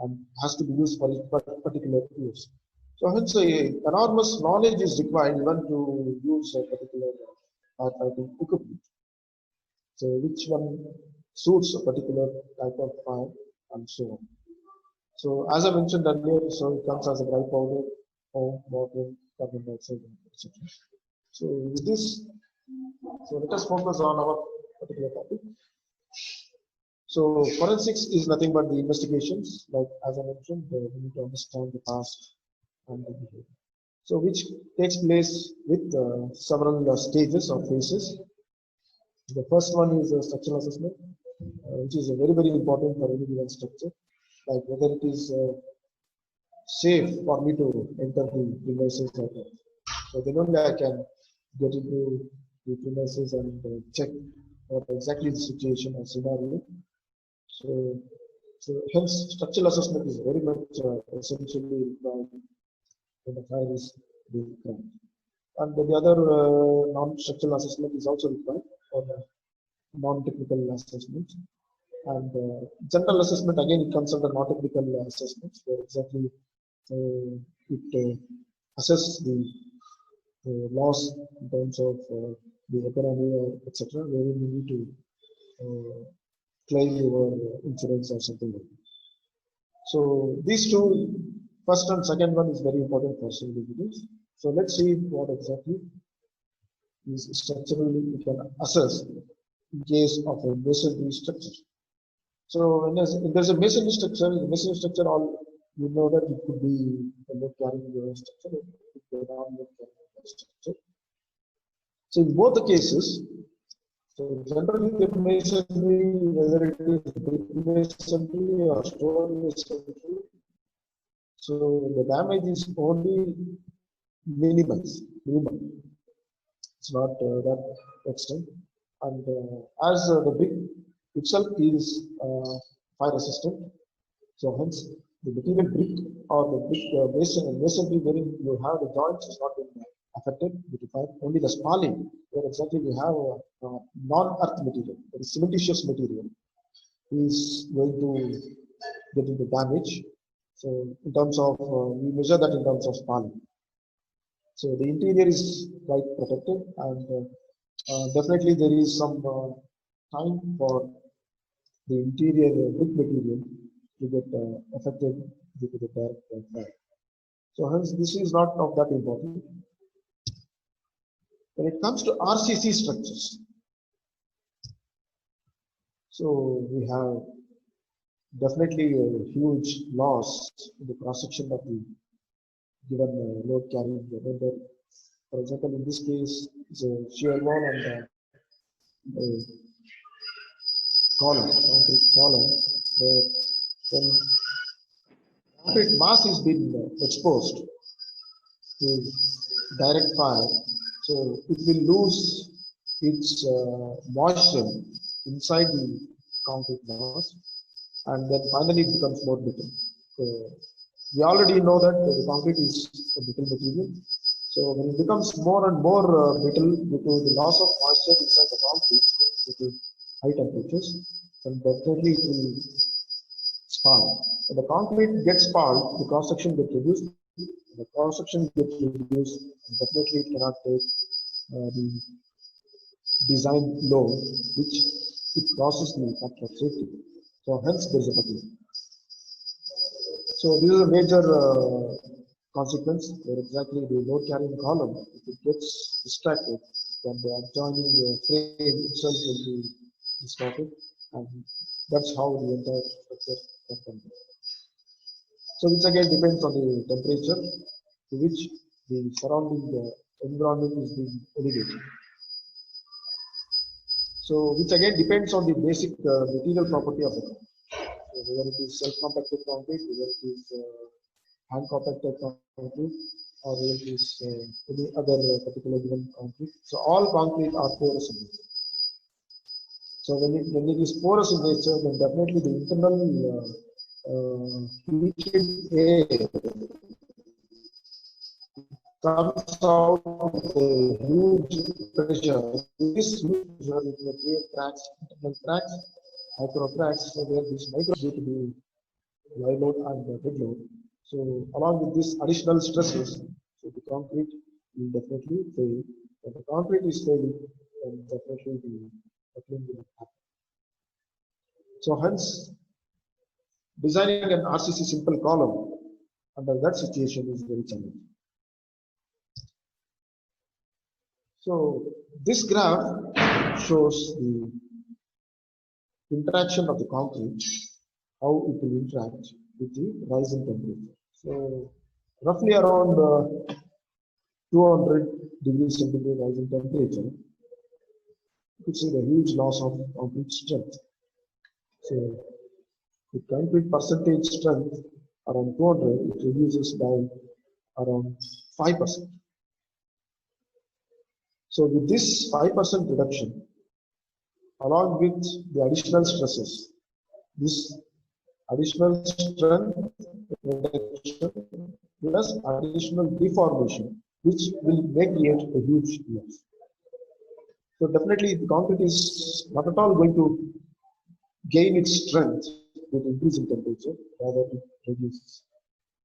and has to be used for a particular use. So hence enormous knowledge is required even to use a particular firefighting equipment. So which one suits a particular type of fire and so on. So as I mentioned earlier, so it comes as a dry powder, foam, water, carbon dioxide, etc. So with this, so let us focus on our particular topic. So forensics is nothing but the investigations, like as I mentioned, we need to understand the past and the behavior. So which takes place with several stages or phases. The first one is a structural assessment, which is very, very important for any given structure. like whether it is safe for me to enter the premises or not. So then only I can get into the premises and check what exactly the situation or scenario. So hence structural assessment is very much essentially required when the fire is being planned. And the other non-structural assessment is also required for the non-technical assessment. And general assessment, again, it comes under non-technical assessments, where exactly it assesses the loss in terms of the economy, or etc., where we need to claim your insurance or something like that. So these two, first and second one, is very important for civil engineers. So let's see what exactly is structurally we can assess in case of a masonry structure. So when there's a masonry structure, the masonry structure, all you know that it could be a load carrying structure, it could be a non-load carrying structure. So in both the cases, so generally the masonry, whether it is brick masonry or stone masonry, so the damage is only minimal. It's not that extent. And as the brick itself is fire resistant, so hence the material brick or the brick masonry wherein you have the joints is not been affected due to fire. Only the spalling, where exactly we have non-earth material, that is cementitious material, is going to get into damage. So in terms of, we measure that in terms of spalling. So the interior is quite protected, and definitely there is some time for the interior brick material to get affected due to the direct fire. So hence this is not of that important. When it comes to RCC structures, so we have definitely a huge loss in the cross section of the given load carrying member. For example, in this case, it's a shear wall and a column, concrete column, where when concrete mass is being exposed to direct fire, so it will lose its moisture inside the concrete mass, and then finally it becomes more brittle. So we already know that the concrete is a brittle material. So when it becomes more and more brittle due to the loss of moisture inside the concrete due to high temperatures, then definitely it will spall. When the concrete gets spalled, the cross section gets reduced. When the cross section gets reduced, definitely it cannot take the design load, which it crosses the factor of safety. So hence there is a buckling. So this is a major consequence, where exactly the load carrying column, if it gets distracted, then the adjoining frame itself will be distorted, and that's how the entire structure can come. So which again depends on the temperature to which the surrounding environment is being elevated. So which again depends on the basic material property of it. So whether it is self-compacted concrete, whether it is hand-compacted concrete, or whether it is any other particular given concrete. So all concrete are porous in nature. So when it is porous in nature, then definitely the internal heated air comes out with a huge pressure. This huge pressure will create cracks, internal cracks, micro cracks, so where these micro due to the live load and the dead load. So along with this additional stresses, so the concrete will definitely fail. When the concrete is failing, then definitely the buckling will happen. So hence, designing an RCC simple column under that situation is very challenging. So this graph shows the interaction of the concrete, how it will interact with the rising temperature. So roughly around 200 degrees centigrade rising temperature, you could see the huge loss of concrete strength. So the concrete percentage strength around 200, it reduces by around 5%. So with this 5% reduction, along with the additional stresses, this additional strength reduction plus additional deformation, which will create a huge loss. So definitely the concrete is not at all going to gain its strength with increasing temperature, rather it reduces.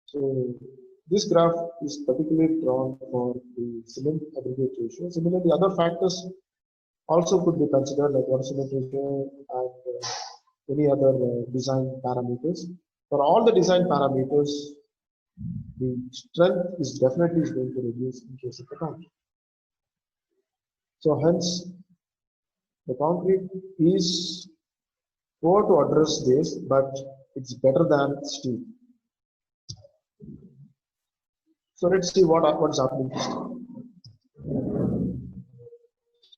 So this graph is particularly drawn for the cement aggregate ratio. Similarly, other factors also could be considered, like water cement ratio and any other design parameters. For all the design parameters, the strength is definitely going to reduce in case of the concrete. So hence, the concrete is poor to address this, but it's better than steel. So let's see what's happening to steel.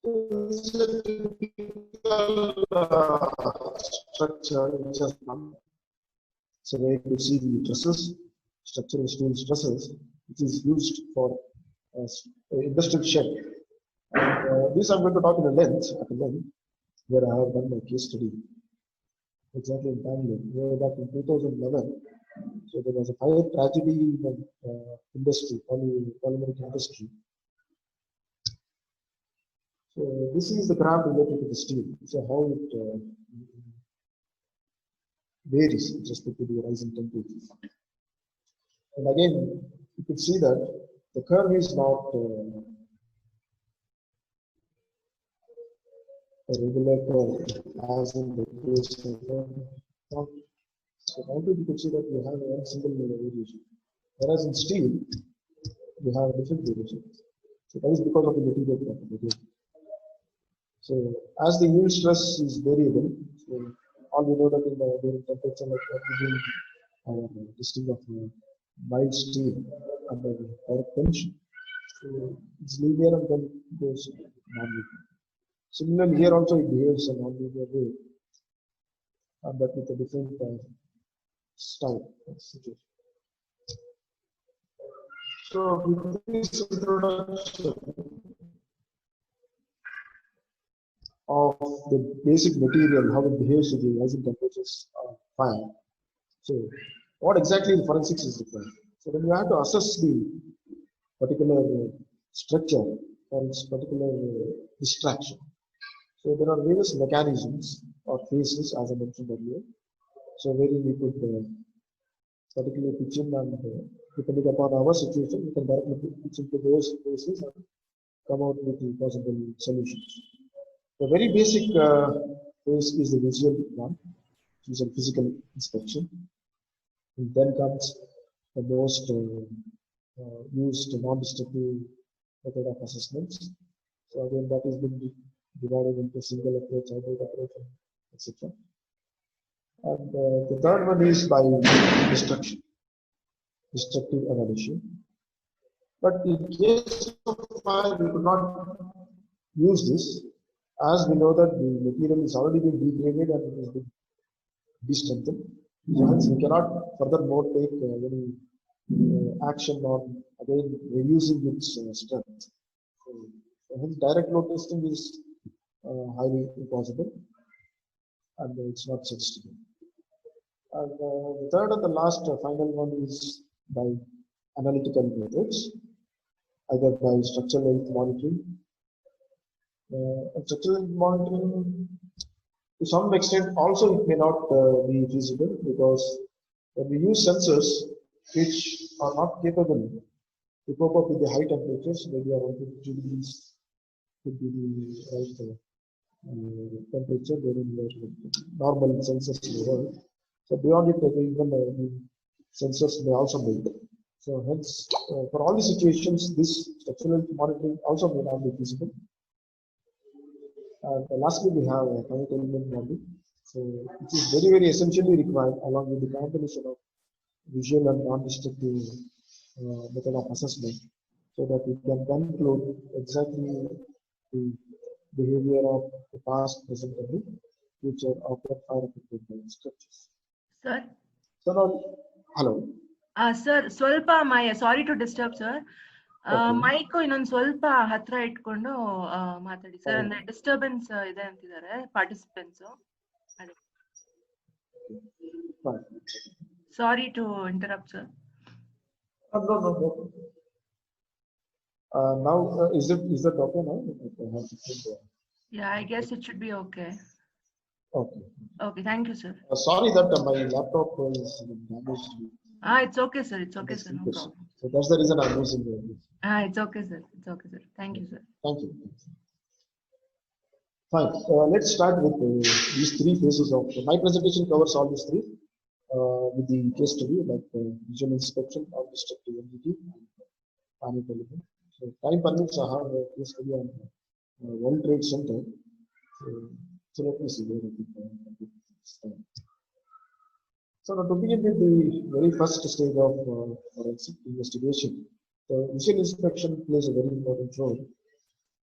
So this is a typical structure which has come. So where you see the trusses, structural steel trusses, which is used for industrial shed. This I'm going to talk at a length, where I have done my case study. Exactly in Bangalore, way back in 2011. So there was a fire tragedy in the industry, polymeric industry. So this is the graph related to the steel. So how it varies with respect to the rising temperatures. And again, you can see that the curve is not a regular curve as in the case of concrete. So concrete, you can see that we have one single variation, whereas in steel we have different variations. So that is because of the material property. So as the yield stress is variable, so all we know that in the during temperature, like this thing of mild steel under direct tension, so it's linear and then goes non-linear. Similarly, here also it behaves in a non-linear way, but with a different style situation. So with this introduction of the basic material, how it behaves with the rising temperatures of fire. So what exactly in forensics is required? So then you have to assess the particular structure or its particular distraction. So there are various mechanisms or phases, as I mentioned earlier. So wherein we could particularly pitch in, and depending upon our situation, we can directly pitch into those phases and come out with the possible solutions. The very basic phase is the visual one, which is a physical inspection. And then comes the most used non-destructive method of assessments. So again, that has been divided into single approach, hybrid approach, etc. And the third one is by destructive evaluation. But in case of fire, we could not use this, as we know that the material is already been degraded and it has been de-strengthened. So hence we cannot furthermore take any action on again reducing its strength. So hence direct load testing is highly impossible, and it's not sustainable. And the third and the last final one is by analytical methods, either by structural health monitoring. Structural health monitoring, to some extent, also it may not be feasible, because when we use sensors which are not capable to cope up with the high temperatures, maybe around 50 degrees could be the right temperature wherein normal sensors may work. So beyond it, even sensors may also melt. So hence, for all the situations, this structural monitoring also may not be feasible. And lastly, we have a finite element modeling. So it is very, very essentially required, along with the combination of visual and non-destructive method of assessment, so that we can conclude exactly the behavior of the past, present, and the future of the fire-affected structures. Sir. So now, hello. Sir, sorry to disturb, sir. Mic ಇನ್ನೊಂದು ಸ್ವಲ್ಪ ಹತ್ರ ಇಟ್ಕೊಂಡು ಮಾತಾಡಿ sir. ಅಂದ್ರೆ disturbance ಇದೆ ಅಂತಿದ್ದಾರೆ participants. Sorry to interrupt, sir. No. Now, is that okay now? Yeah, I guess it should be okay. Okay. Okay, thank you, sir. Sorry that my laptop is damaged. It's okay, sir. It's okay, sir. No problem. So that's the reason I'm using it. It's okay, sir. It's okay, sir. Thank you, sir. Thank you. Fine. Let's start with these three phases of my presentation. Covers all these three with the case study, like visual inspection of destructive entity and panic element. So time permits, I have a case study on World Trade Center. So let me see where I think. So now to begin with the very first stage of forensic investigation, the visual inspection plays a very important role.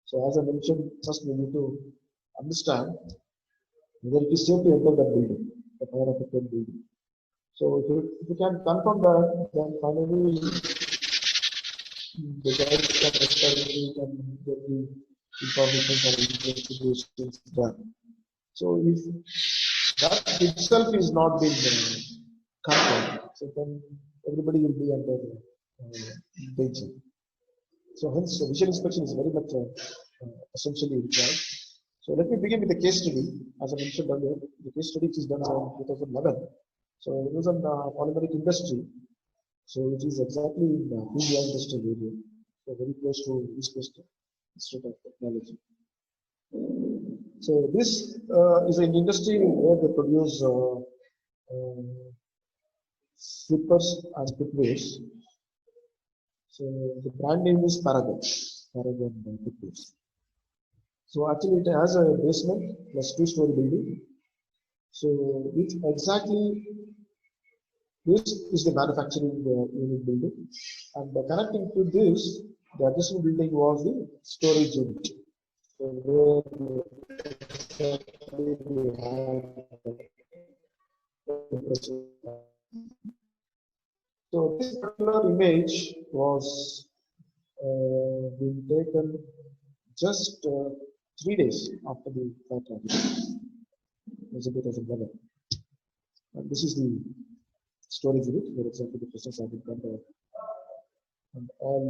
So as I mentioned, first we need to understand whether it is safe to enter that building, the fire affected building. So if you can confirm that, then finally the guys can get the information for investigations done. So if that itself is not been confirmed, so then everybody will be under danger. So hence visual inspection is very much essentially required. So let me begin with the case study. As I mentioned earlier, the case study is done around 2011. So it was on polymeric industry. So it is exactly in India industrial area, so very close to East Coast Institute of Technology. So this is an industry where they produce slippers and footwears. So the brand name is Paragon footwears. So actually it has a basement plus 2-story building. So which exactly this is the manufacturing unit building, and connecting to this, the adjacent building was the storage unit. So where we have so this particular image was being taken just 3 days after the fire tragedy. It was in 2011. And this is the storage unit where exactly the process have been done, and all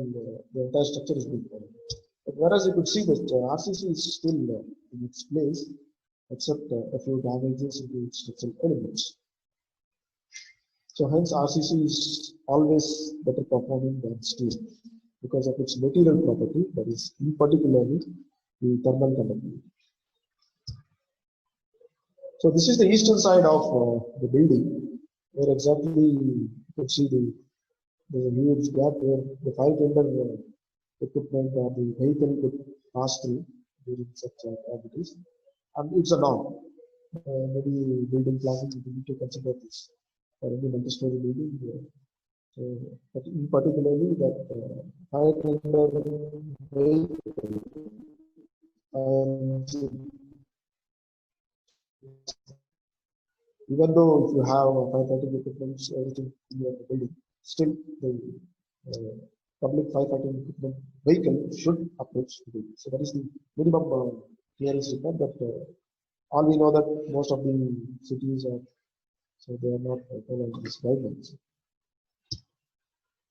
the entire structure is built. But whereas you could see that RCC is still in its place, except a few damages into its structural elements. So hence RCC is always better performing than steel because of its material property, that is in particularly the thermal conductivity. So this is the eastern side of the building, where exactly you can see there's a huge gap where the fire tender equipment or the vehicle could pass through during such activities. And it's a norm. Maybe building planning, you need to consider this for any multi-story building. So, but in particularly that fire tender vehicle, even though if you have firefighting equipment, everything in your building, still the public firefighting equipment vehicle should approach the building. So that is the minimum clearance required. But all we know that most of the cities are, so they are not following these guidelines.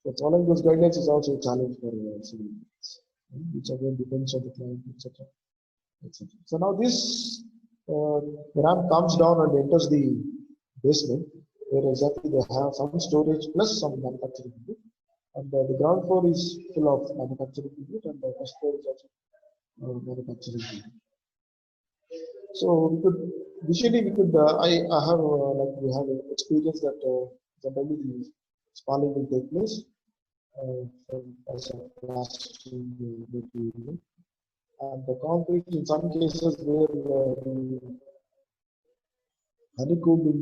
So following those guidelines is also a challenge for civilians, which again depends on the client, etc. So now this the ramp comes down and enters the basement, where exactly they have some storage plus some manufacturing unit, and the ground floor is full of manufacturing unit, and the first floor is also manufacturing unit. So we could visually I have like we have experience that generally the spalling will take place as a plastering material. And the concrete, in some cases, where honeycombing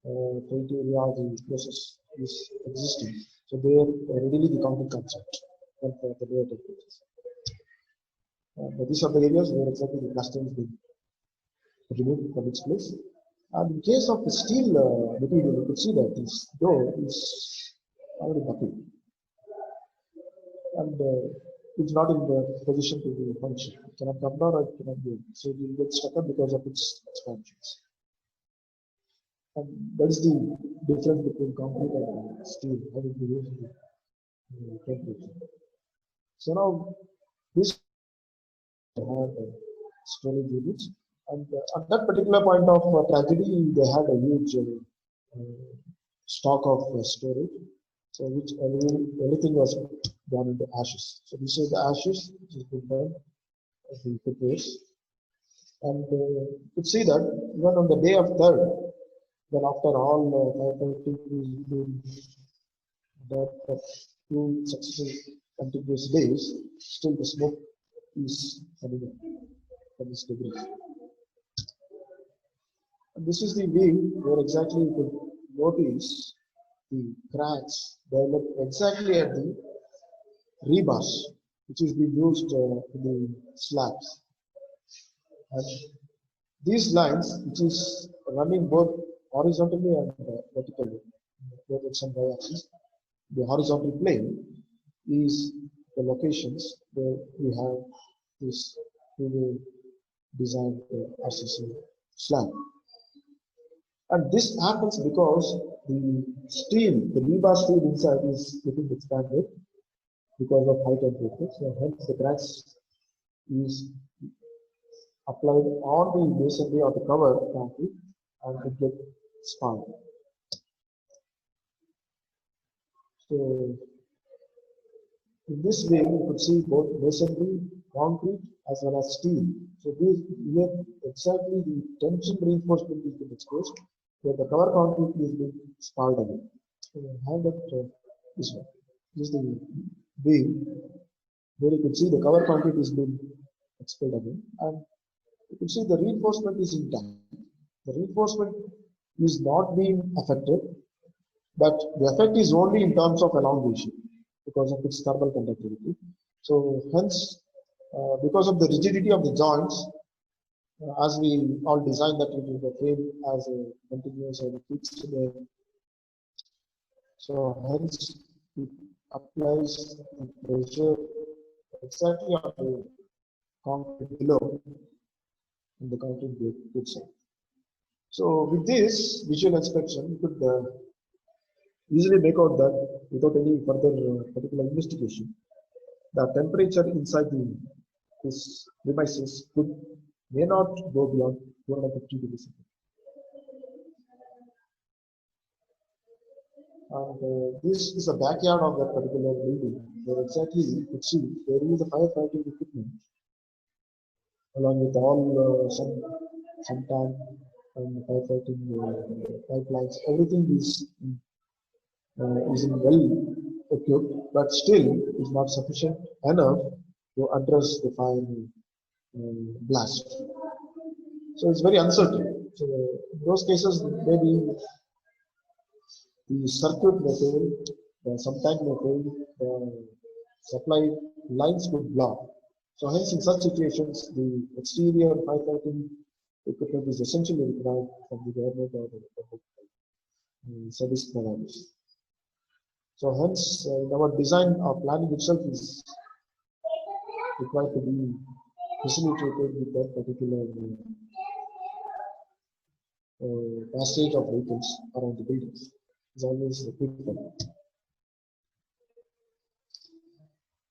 criteria of the process is existing, so there readily the concrete comes out for the lower temperatures. But these are the areas where exactly the plastering is being removed from its place, And in case of the steel material, you could see that this door is already buckled. And it's not in the position to be function. It cannot come down or it cannot go. So it will get stuck up because of its expansions. And that is the difference between concrete and steel, how it behaves in the temperature. So now this have storage units, and at that particular point of tragedy, they had a huge stock of storage, so which everything was gone into ashes. So this is the ashes which has been burned as the prepares. And you could see that even on the day of third, then after all firefighting is doing that for 2 successive continuous days, still the smoke is coming up from this debris. And this is the view where exactly you could notice the cracks developed exactly at the rebars, which is being used in the slabs. And these lines, which is running both horizontally and vertically, both x and y axis, the horizontal plane is the locations where we have this designed RCC slab. And this happens because the steel, the rebar steel inside is getting expanded because of high temperature. So hence the cracks is applied on the masonry or the cover concrete and it gets sparked. So in this way, you could see both masonry, concrete, as well as steel. So these here exactly the tension reinforcement is being exposed, where the cover concrete is being spalled away. So have that this one. This is the way where you could see the cover concrete is being expelled away, and you can see the reinforcement is intact. The reinforcement is not being affected, but the effect is only in terms of elongation because of its thermal conductivity. So hence, because of the rigidity of the joints, as we all design that into the frame as a continuous and fixed there. So hence it applies the pressure exactly on the concrete below in the concrete gate itself. So with this visual inspection, you could easily make out that without any further particular investigation, the temperature inside this premises may not go beyond 450 degrees Celsius. And this is the backyard of that particular building, where exactly you could see there is a firefighting equipment along with all some tank and firefighting pipelines. Everything is well equipped, but still is not sufficient enough to address the fire blast. So it's very uncertain. So in those cases, maybe the circuit may fail, some tank may fail, the supply lines could block. So hence in such situations, the exterior firefighting equipment is essentially required from the government or the public service providers. So hence in our design or planning itself is required to be facilitated with that particular passage of vehicles around the buildings. It's always a quick one.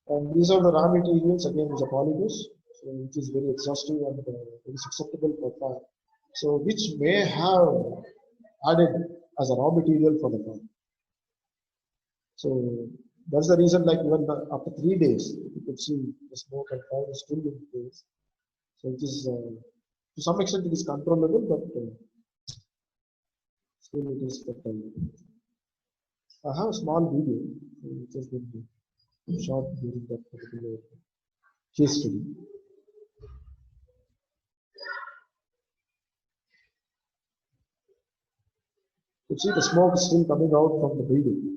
And these are the raw materials, again is a polybus, so which is very exhaustive and very susceptible for fire. So which may have added as a raw material for the fire. So that's the reason, like even after 3 days, you could see the smoke and fire is still in place. So it is to some extent it is controllable, but still it is fatal. I have a small video which has been shot during that particular case study. You see the smoke is still coming out from the building.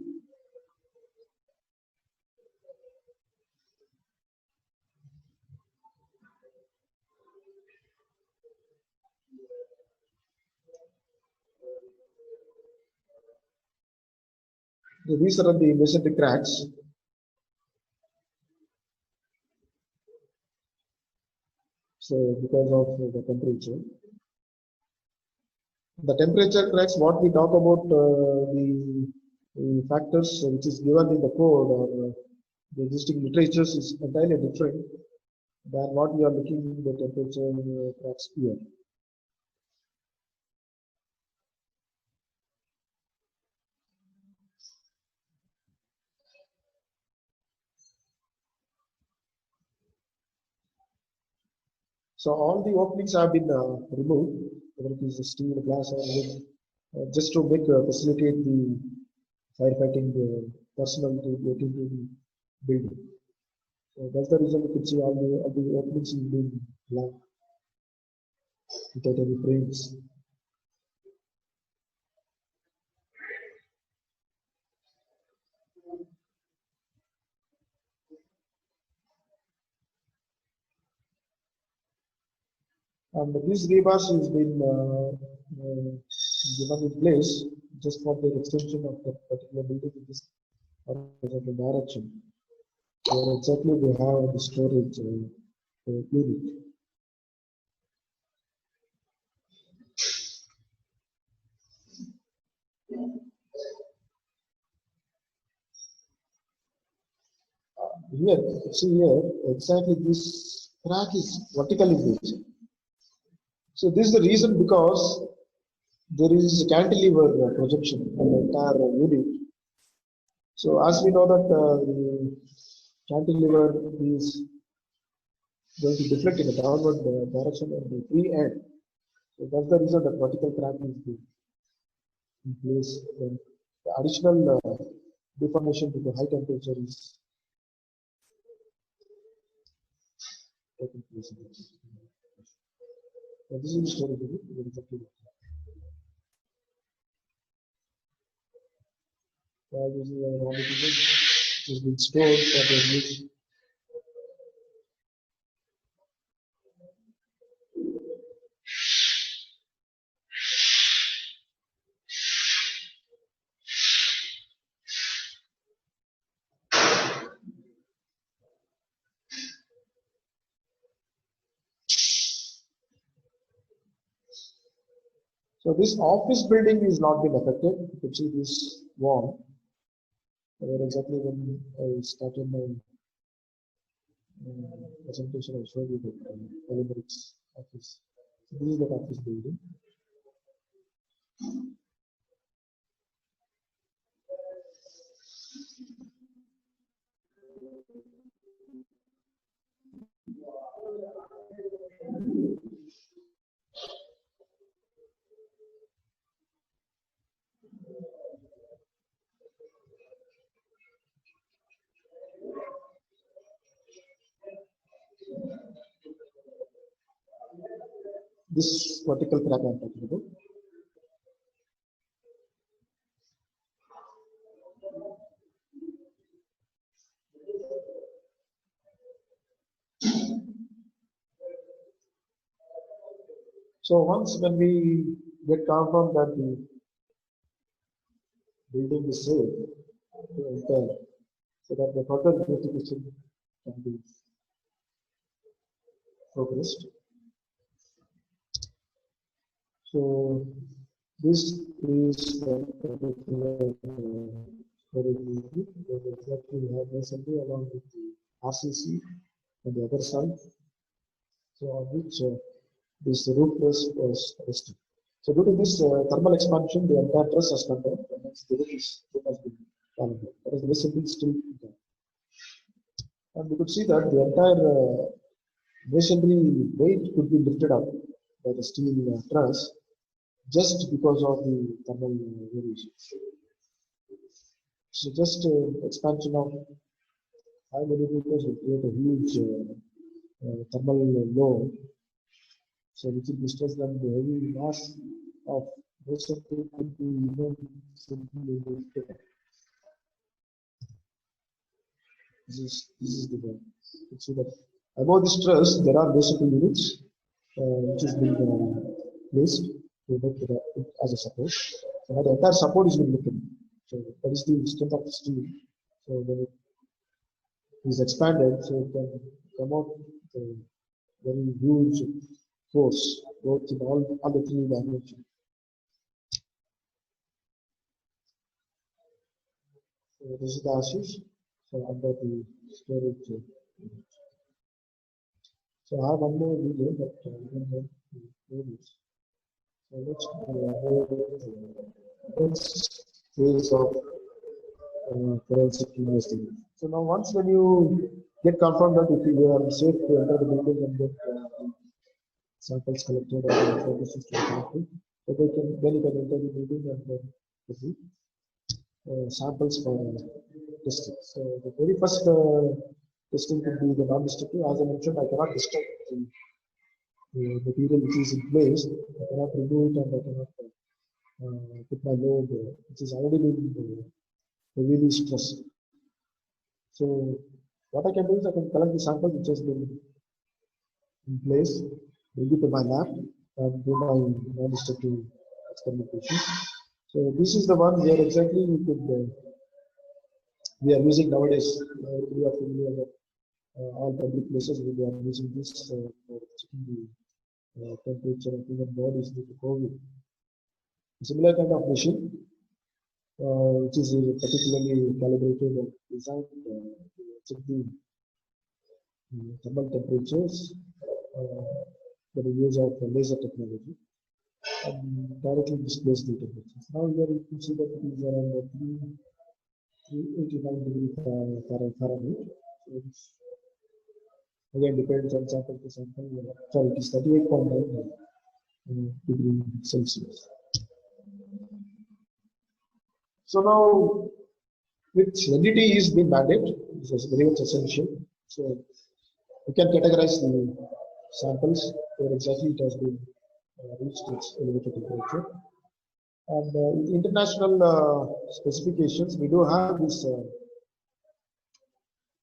So these are the masonry cracks. So because of the temperature. The temperature cracks, what we talk about the factors which is given in the code or the existing literatures is entirely different than what we are looking at the temperature cracks here. So all the openings have been removed, whether it is steel, glass, or wood, just to make facilitate the firefighting personnel to get into the building. So that's the reason you could see all the openings have been black without any frames. And this rebars has been given in place just for the extension of that particular building in this horizontal direction. Where exactly we have the storage unit. Here, see here, exactly this crack is vertical in nature. So this is the reason because there is cantilever projection on the entire unit. So as we know that the cantilever is going to deflect in a downward direction at the free end. So that's the reason that vertical crack is in place. Then the additional deformation to the high temperature is taking place. So this is the story of it. All this is raw material which has been stored for the use. So this office building is not been affected. You can see this wall. Where exactly when I started my presentation, I showed you the Oliveric's office. So this is the office building. This vertical crack I am talking about. So once when we get confirmed that the building is safe, so that the further investigation can be progressed. So this is exactly we have recently along with the RCC on the other side. So on which this roof was resting. So due to this thermal expansion, the entire truss has come down, and hence the roof has been fallen down. That is recently still there. And we could see that the entire masonry weight could be lifted up by the steel truss just because of the thermal variations. So just expansion of 5 millimeters will create a huge thermal load. So which will be stress than the heavy mass of masonry could be even simply lifted. This is the one. You can see that above this truss there are masonry units which has been placed to make it as a support. So now the entire support is being lifted. So what is the strength of the steel. So when it is expanded, so it can come out with a very huge force, both in all the three dimensions. So this is the Ashish. So under the storage. So I have one more video, but I don't know to do this. So let's this phase of forensic investigation. So now once when you get confirmed that if you are safe to enter the building and get samples collected or photos collected, so they can then you can enter the building and then receive samples for testing. So the very first testing could be the non-destructive. As I mentioned, I cannot destruct the material which is in place. I cannot remove it and I cannot put my load which is already been heavily stressed. So what I can do is I can collect the sample which has been in place, bring it to my lab and do my non-destructive experimentation. So this is the one where exactly we could we are using nowadays. We are familiar with all public places. We are using this for checking the temperature of human bodies due to COVID. A similar kind of machine, which is particularly calibrated and designed to check the thermal temperatures for the use of laser technology and directly displays the temperatures. Now here you can see that it is around 389 degrees Fahrenheit. So again depends on sample to sample. Sorry, it is 38.9 degrees Celsius. So now, with validity is the mandate, this is very much essential. So we can categorize the samples where exactly it has been reached its elevated temperature. And with international specifications, we do have these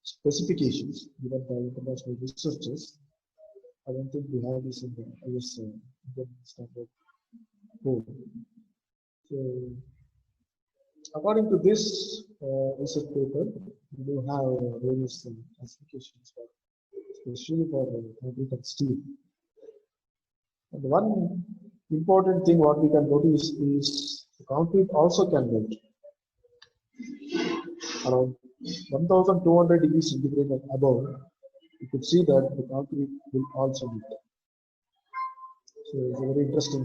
specifications given by international researchers. I don't think we have this in the IS standard code. So according to this research paper, we do have various classifications, especially for concrete and steel. And one important thing what we can notice is the concrete also can melt around 1200 degrees centigrade and above. You could see that the concrete will also melt. So it's a very interesting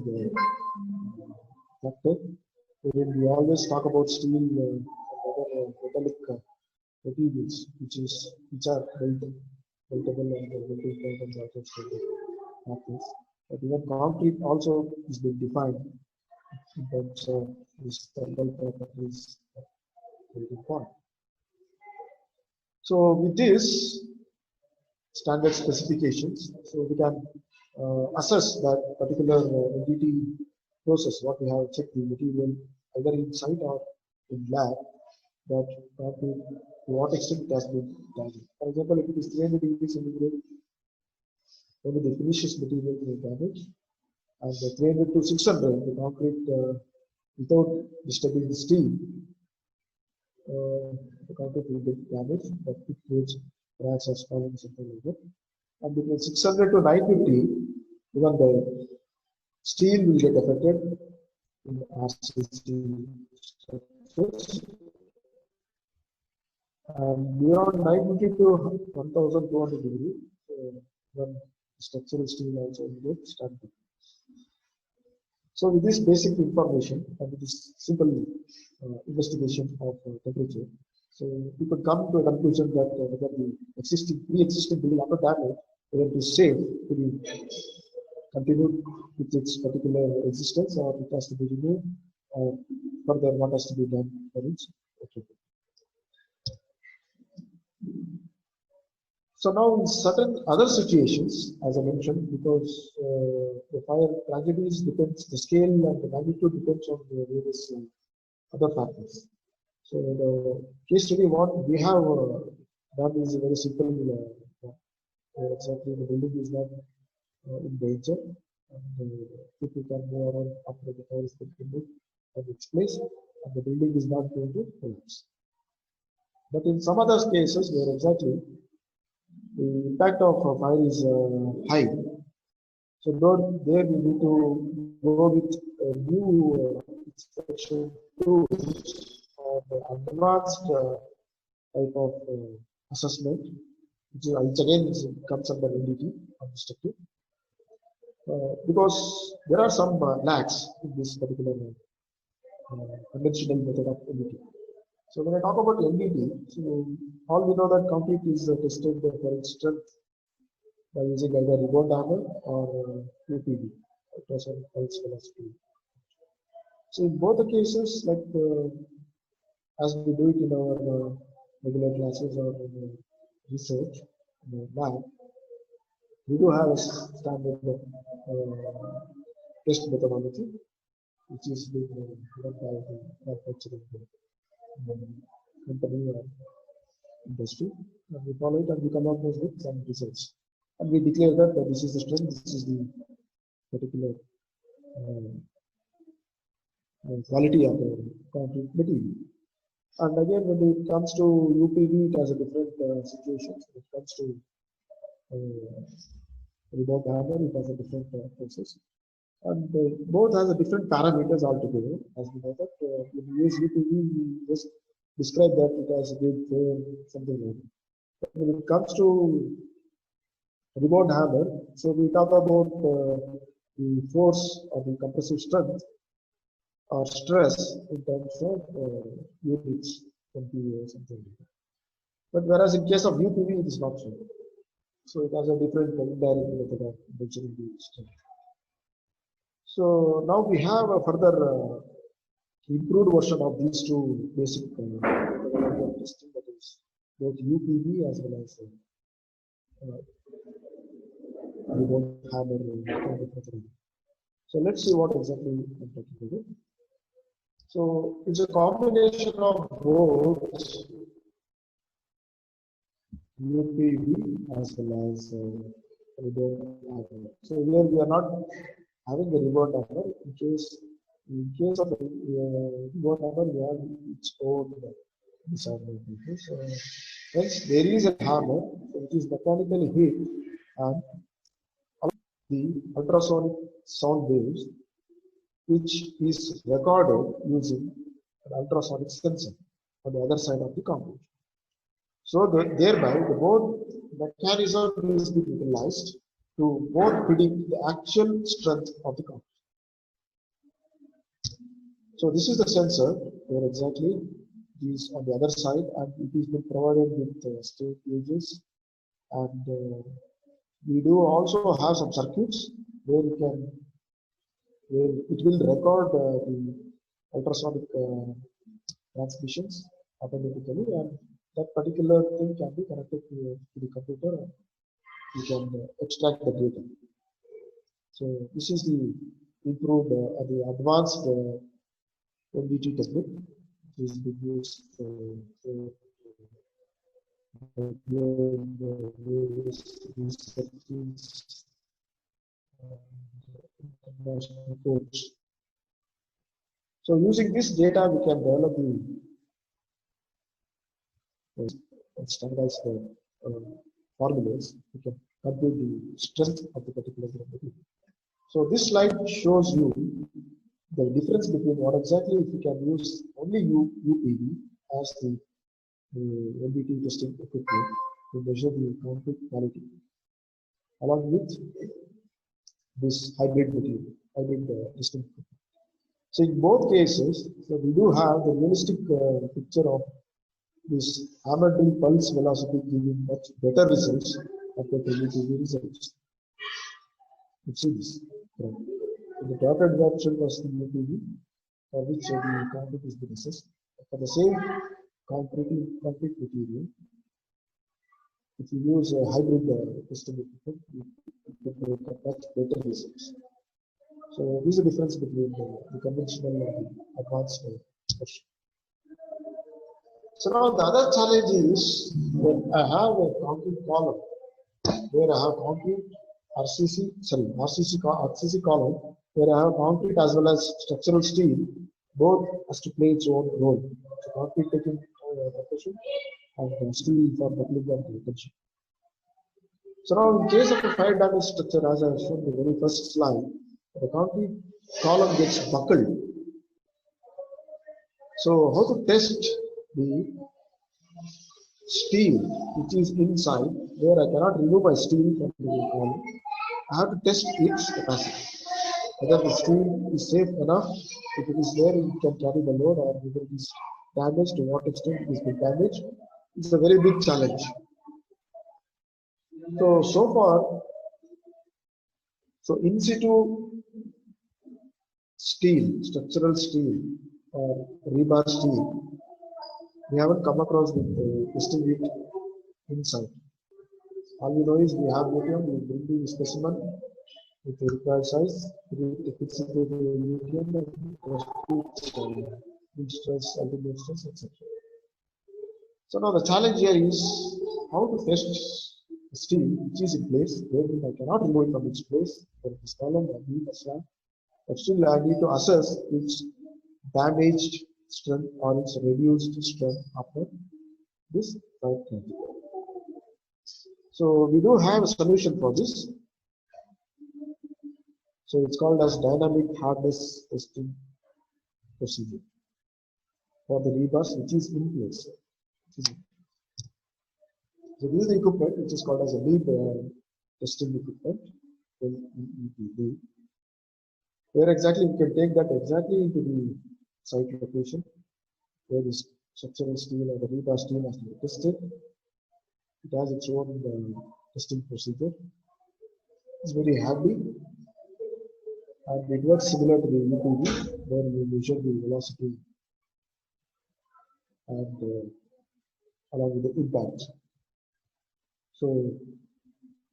factor. We always talk about steel and other metallic materials which are meltable and melting point and all sorts of factors. But even concrete also is being defined in terms of this thermal properties of melting point. So with this standard specifications, so we can assess that particular entity process, what we have checked the material either inside or in lab, that to what extent it has been damaged. For example, if it is 300 degrees centigrade, only the finishes material will be damaged, and the 300 to 600, the concrete without disturbing the steel, the concrete will get damaged, but it creates cracks or swelling, something like that. And between 600 to 950, even the steel will get affected in the RCC structures. And beyond 950 to 1200 degrees, when structural steel also will get started. So with this basic information and with this simple investigation of temperature, so we could come to a conclusion that whether the pre-existing building after damage, whether it is safe to be continued with its particular existence, or it has to be removed, or further what has to be done for its occupancy. So now in certain other situations, as I mentioned, because the fire tragedies depends, the scale and the magnitude depends on the various other factors. So the case study what we have done is very simple. Exactly, the building is not in danger, and people can move around after the fire is been removed from its place, and the building is not going to collapse. But in some other cases where exactly the impact of fire is high, so there we need to go with a new inspection tools or advanced type of assessment, which again comes under NDT constructive, because there are some lacks in this particular conventional method of NDT. So when I talk about NDT, so all we know that concrete is tested for its strength by using either rebound hammer or UPV, ultrasonic pulse velocity. So in both the cases, like as we do it in our regular classes or research in the lab, we do have a standard test methodology, which is being developed by the manufacturing company or industry, and we follow it and we come up with some results. And we declare that this is the strength, this is the particular quality of the concrete material. And again, when it comes to UPV, it has a different situation. When it comes to rebound hammer, it has a different process. And both has a different parameters altogether. As we know that when we use UPV, we just describe that it has a good something like that. But when it comes to rebound hammer, so we talk about the force or the compressive strength or stress in terms of units, MPa, something like that. But whereas in case of UPV, it is not so. So it has a different indirect method of measuring the strength. So now we have a further improved version of these two basic methodology of testing, that is both UPV as well as rebound hammer method. So let's see what exactly I'm talking about. So it's a combination of both UPV as well as rebound hammer. So here we are not having the rebound hammer. In case of the rebound hammer, we have its own disadvantages. Hence, there is a hammer which is mechanically hit, and the ultrasonic sound waves, which is recorded using an ultrasonic sensor on the other side of the concrete. So thereby, the both mechanism is being utilized to both predict the actual strength of the concrete. So this is the sensor where exactly is on the other side, and it is been provided with state gauges, and we do also have some circuits where it will record the ultrasonic transmissions automatically, and that particular thing can be connected to the computer, and you can extract the data. So this is the improved the advanced NDT technique, which is being used for international codes. So using this data, we can develop and standardize the formulas. We can compute the strength of the particular material. So this slide shows you the difference between what exactly if we can use only UPV as the NDT testing equipment to measure the concrete quality, along with this hybrid material, hybrid testing equipment. So in both cases, so we do have the realistic picture of this hammer drill pulse velocity giving much better results compared to UPV results. You see this. Right. So the dotted version was the UPV, for which the concrete is being assessed. For the same concrete material, if you use a hybrid testing equipment, you can get much better results. So this is the difference between the conventional and advanced version. So now the other challenge is when I have a concrete column where I have concrete RCC column where I have concrete as well as structural steel both has to play its own role. So concrete taking percussion and steel for buckling and retention. So now in case of a fire damage structure, as I have shown in the very first slide, the concrete column gets buckled. So how to test the steel which is inside, where I cannot remove my steel from the column. I have to test its capacity. Whether the steel is safe enough, if it is there, it can carry the load, or whether it is damaged, to what extent it is been damaged. It's a very big challenge. So far, in situ steel, structural steel, or rebar steel, we haven't come across with testing it inside. All we know is we have medium, we bring the specimen with the required size, we fix it with the medium and stress, ultimate stress, etc. So now the challenge here is how to test the steel which is in place, where I cannot remove it from its place, for this column or beam or slab, but still I need to assess its damaged strength or its reduced strength after this right thing. So we do have a solution for this. So it's called as dynamic hardness testing procedure for the rebars which is in place. So this is the equipment which is called as a lead testing equipment, LEED, where exactly we can take that exactly into the site location where this structural steel or the rebar steel has to be tested. It has its own testing procedure. It's very handy and it works similar to the UPV, where we measure the velocity and along with the impact. So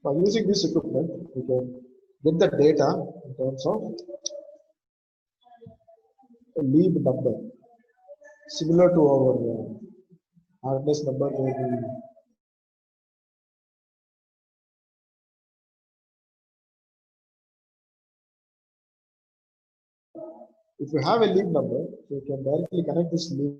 by using this equipment, we can get the data in terms of a lead number, similar to our hardness number where we if you have a lead number, so you can directly connect this lead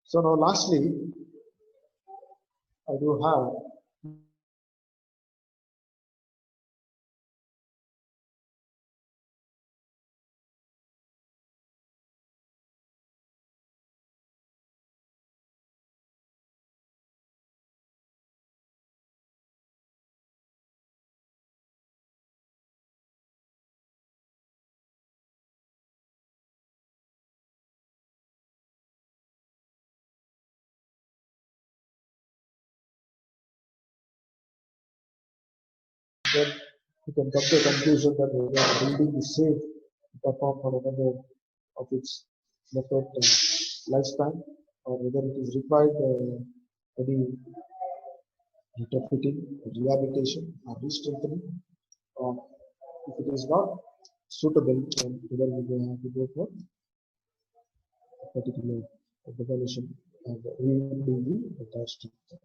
So now lastly, I do have then you can come to a conclusion that whether the building is safe to perform for another of its method lifespan, or whether it is required any retrofitting, rehabilitation, or re-strengthening, or if it is not suitable, then whether we may have to go for a particular demolition and rebuilding the entire structure.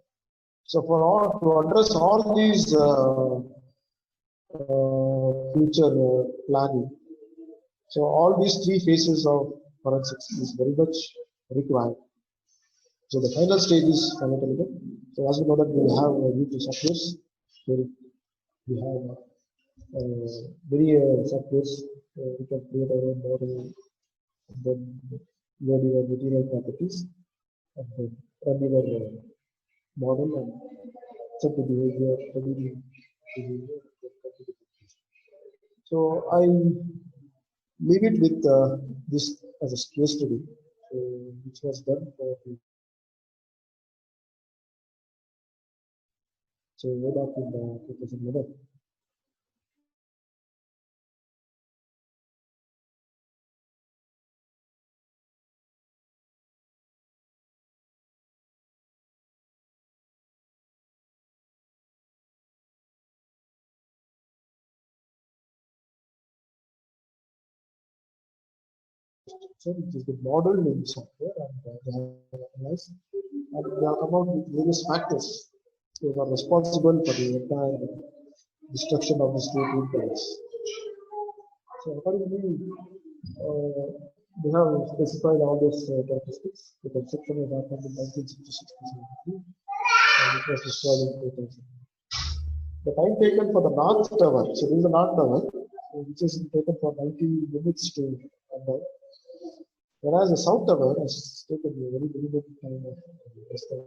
So for all to address all these future planning, so all these three phases of forensics is very much required. So the final stage is pharmacological. So as we know that we have new softwares, we have many softwares. We can create our own model, and then load your material properties, and then run your model and check the behavior, behavior. So I leave it with this as a case study, which was done for the way back in 2011. structure, which has been modeled in software, and they have analyzed, and they have come out with various factors that are responsible for the entire destruction of the two green belts. So accordingly, we have specified all these characteristics. The construction was happened in 1966-73, and it was destroyed in 2000. The time taken for the North Tower, so this is the North Tower, which is taken for 90 minutes to come down. Whereas the South Tower has taken a very limited time of less than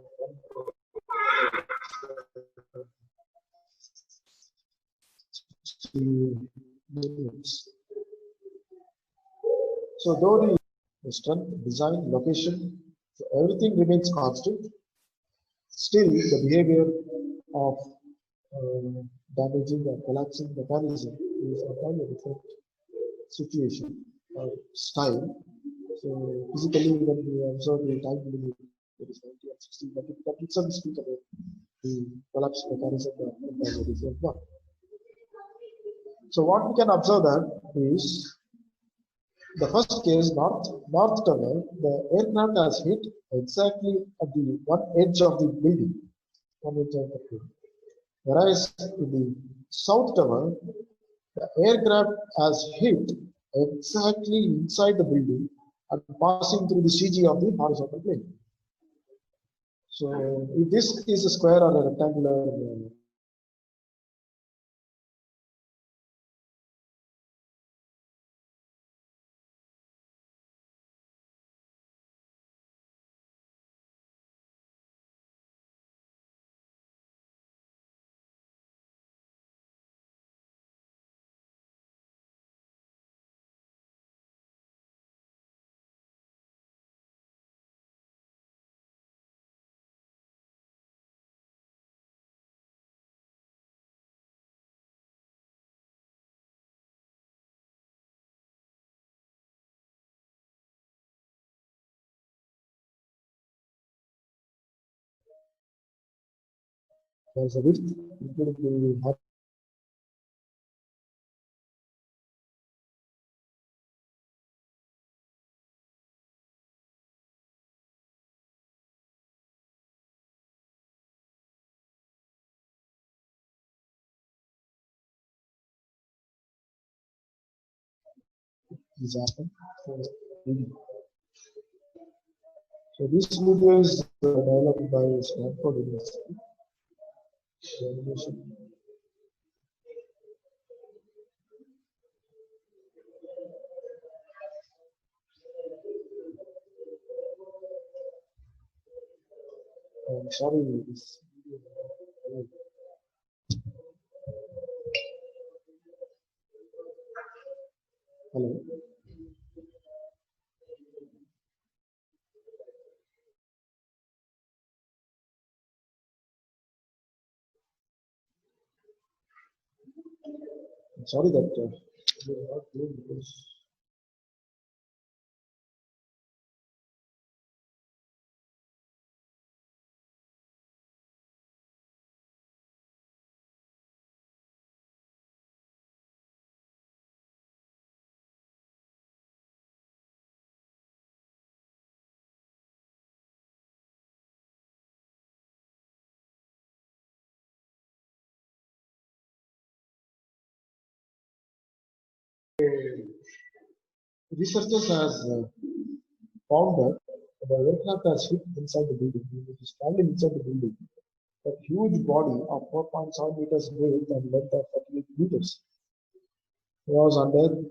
1 minutes. So though the strength, design, location, so everything remains constant, still the behavior of damaging or collapsing mechanism is entirely a different situation or style. So physically, when we observe the time limit, it is 90 and 60, but it itself speaks about the collapse mechanism of the different one. So what we can observe that is the first case, North Tower, the aircraft has hit exactly at the one edge of the building, Whereas in the South Tower, the aircraft has hit exactly inside the building and passing through the CG of the horizontal plane. So if this is a square or a rectangular there's a width, including the is happened. So this video is developed by Stanford University. I'm sorry, this video. Hello. I'm sorry that we are not doing this. Researchers has found that the aircraft has hit inside the building, which is standing inside the building. A huge body of 4.7 meters width and length of 48 meters was under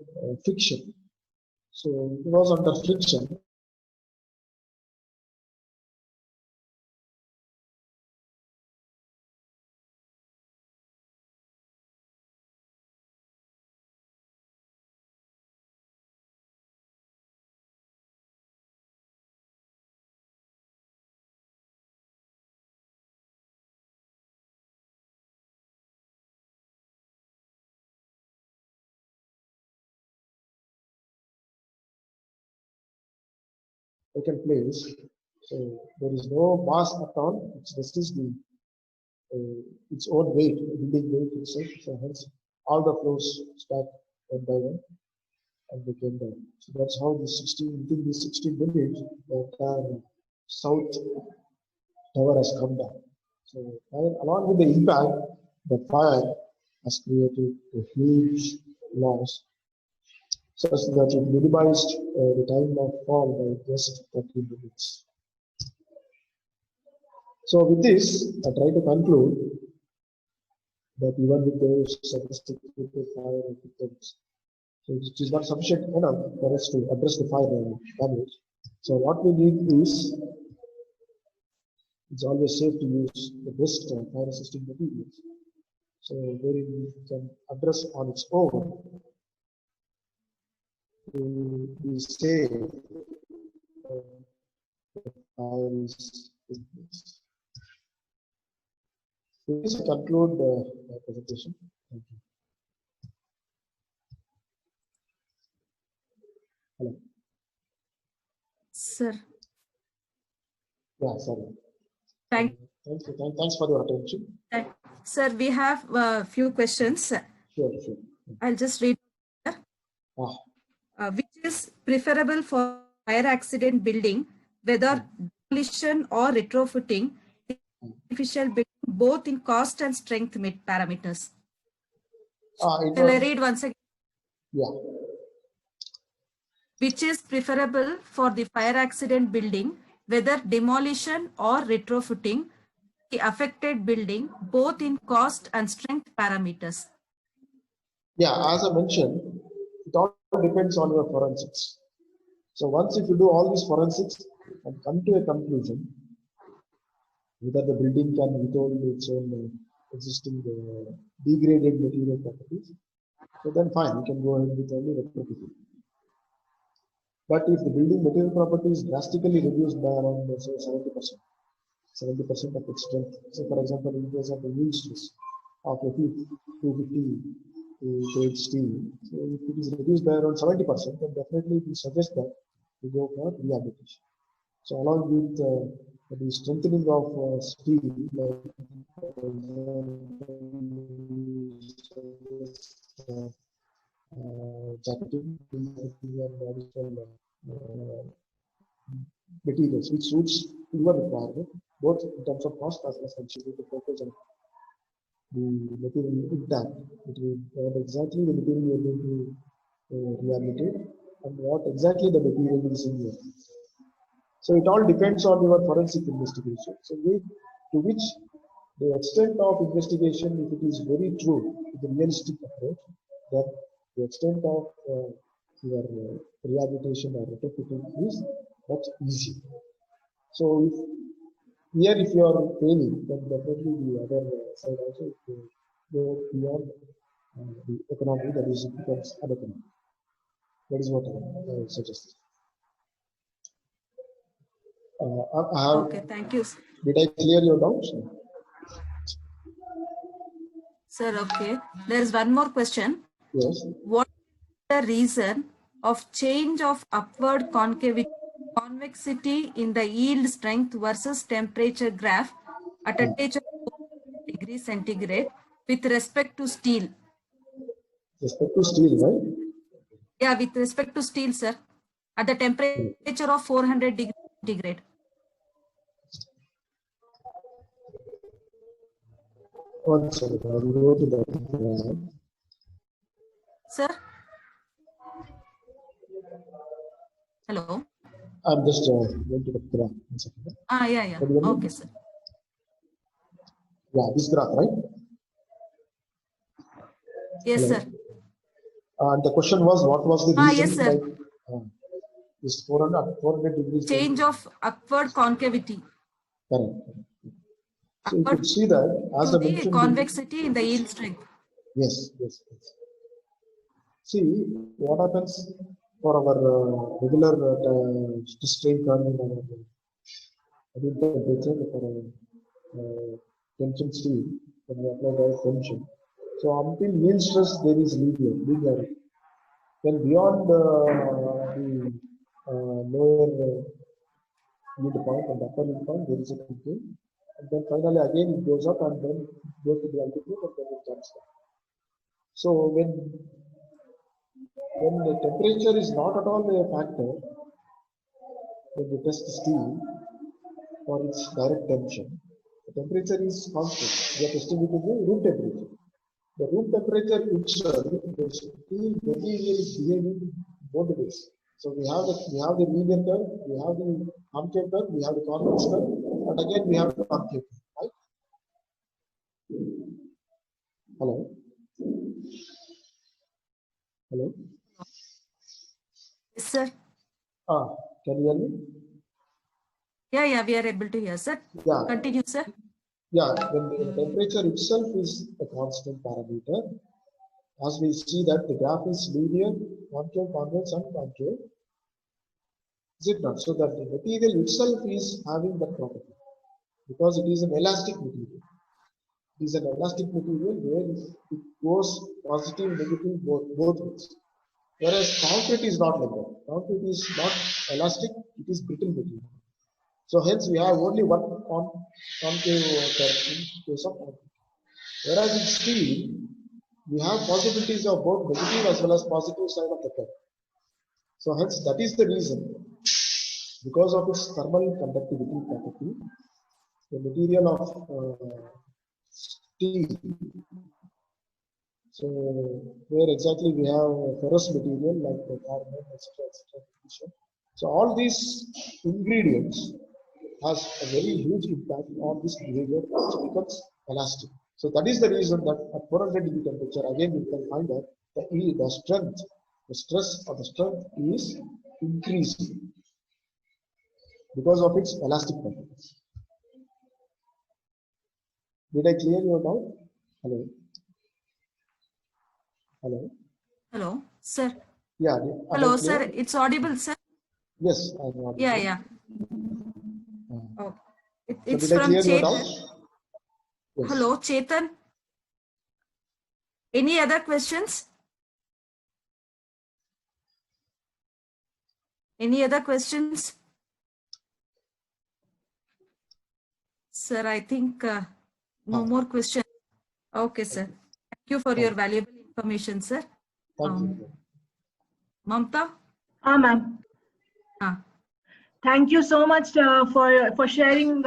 friction. So it was under friction. Taken place. So there is no mass at all. It's just the its own weight, building weight itself. So hence all the flows stack one by one. and they came down. So that's how the 16, within the 16 minutes, the entire south tower has come down. So along with the impact, the fire has created a huge loss, such that it minimized the time of fall by just 30 minutes. So with this, I try to conclude that even with those sophisticated fire victims, so it is not sufficient enough for us to address the fire damage. So what we need is, it's always safe to use the best fire resisting materials. So wherein we can address on its own to be safe. Fire is business. So this conclude my presentation. Thank you. Hello. Sir, Yeah, sorry. thank Thank you. Thanks for your attention. Sir, we have a few questions. Sure. I'll just read. Which is preferable for fire accident building, whether demolition or retrofitting, artificial building, both in cost and strength parameters? Shall I read once again? Yeah. Which is preferable for the fire accident building, whether demolition or retrofitting the affected building, both in cost and strength parameters? Yeah, as I mentioned, it all depends on your forensics. So once if you do all these forensics and come to a conclusion, whether the building can withhold its own existing degraded material properties, so then fine, you can go ahead with only retrofitting. But if the building material property is drastically reduced by around, say, 70% of its strength. So, for example, in case of the yield stress of a 250 grade steel, so if it is reduced by around 70%, then definitely we suggest that we go for rehabilitation. So, along with the strengthening of steel, jacketing and additional materials which suits your requirement, both in terms of cost as well as functionality, to focus on the material intact. It will what exactly the material you are going to rehabilitate and what exactly the material is in here. So it all depends on your forensic investigation. So to which the extent of investigation, if it is very true, with a realistic approach, then the extent of your rehabilitation or retrofitting is much easier. So if you are failing, then definitely the other side also go beyond the economy, that is, it becomes uneconomic. That is what I suggest. Okay, thank you. Did I clear your doubts? Sir, okay. There is one more question. Yes. What is the reason of change of upward convexity in the yield strength versus temperature graph at a temperature of 400 degrees centigrade with respect to steel? Respect to steel, right? Yeah, with respect to steel, sir. At the temperature of 400 degrees centigrade. One second, I will go to that. Sir? Hello? I'm just going to the graph. Yeah. Okay, sir. Yeah, this graph, right? Yes, hello? Sir. And the question was, what was the reason? Yes, sir. This 400 degrees. Change of upward concavity. Correct. So you could see that as I mentioned. Convexity in the yield strength. Yes. See what happens for our regular strain curve in our temperature for tension steel when we apply the tension. So until yield stress there is linear. Then beyond the lower yield point and upper yield point there is a control. And then finally again it goes up and then goes to the altitude and then it jumps down. So when when the temperature is not at all a factor, when we test steel for its direct tension, the temperature is constant. We are testing it in the room temperature. The room temperature itself, the steel material is behaving both ways. So we have the linear curve, we have the concave curve, we have the convex curve, and again we have the concave curve, right? Hello? Hello? Yes, sir. Can you hear me? Yeah, we are able to hear, sir. Yeah. Continue, sir. Yeah, when the temperature itself is a constant parameter, as we see that the graph is linear, concave, convex, and concave. Is it not? So that the material itself is having that property because it is an elastic material. It is an elastic material where it goes positive, negative, both ways. Whereas concrete is not like that. Concrete is not elastic, it is brittle material. So hence we have only one concave curve in case of concrete. Whereas in steel, we have possibilities of both negative as well as positive side of the curve. So hence that is the reason, because of its thermal conductivity property, the material of steel. So where exactly we have ferrous material like the carbon, etc. So all these ingredients has a very huge impact on this behavior, which becomes elastic. So that is the reason that at 400 degree temperature, again you can find that the strength, the stress or the strength is increasing because of its elastic properties. Did I clear your doubt? Hello? Hello? Hello, sir. Yeah. Hello, sir. It's audible, sir. Yes, I'm audible. Yeah. Oh, it's so did I from clear your Chetan. doubt? Yes. Hello, Chetan. Any other questions? Any other questions? Sir, I think no more questions. Okay, sir. Thank you for your valuable information, sir. Thank you. Mamta? Ma'am. Thank you so much for sharing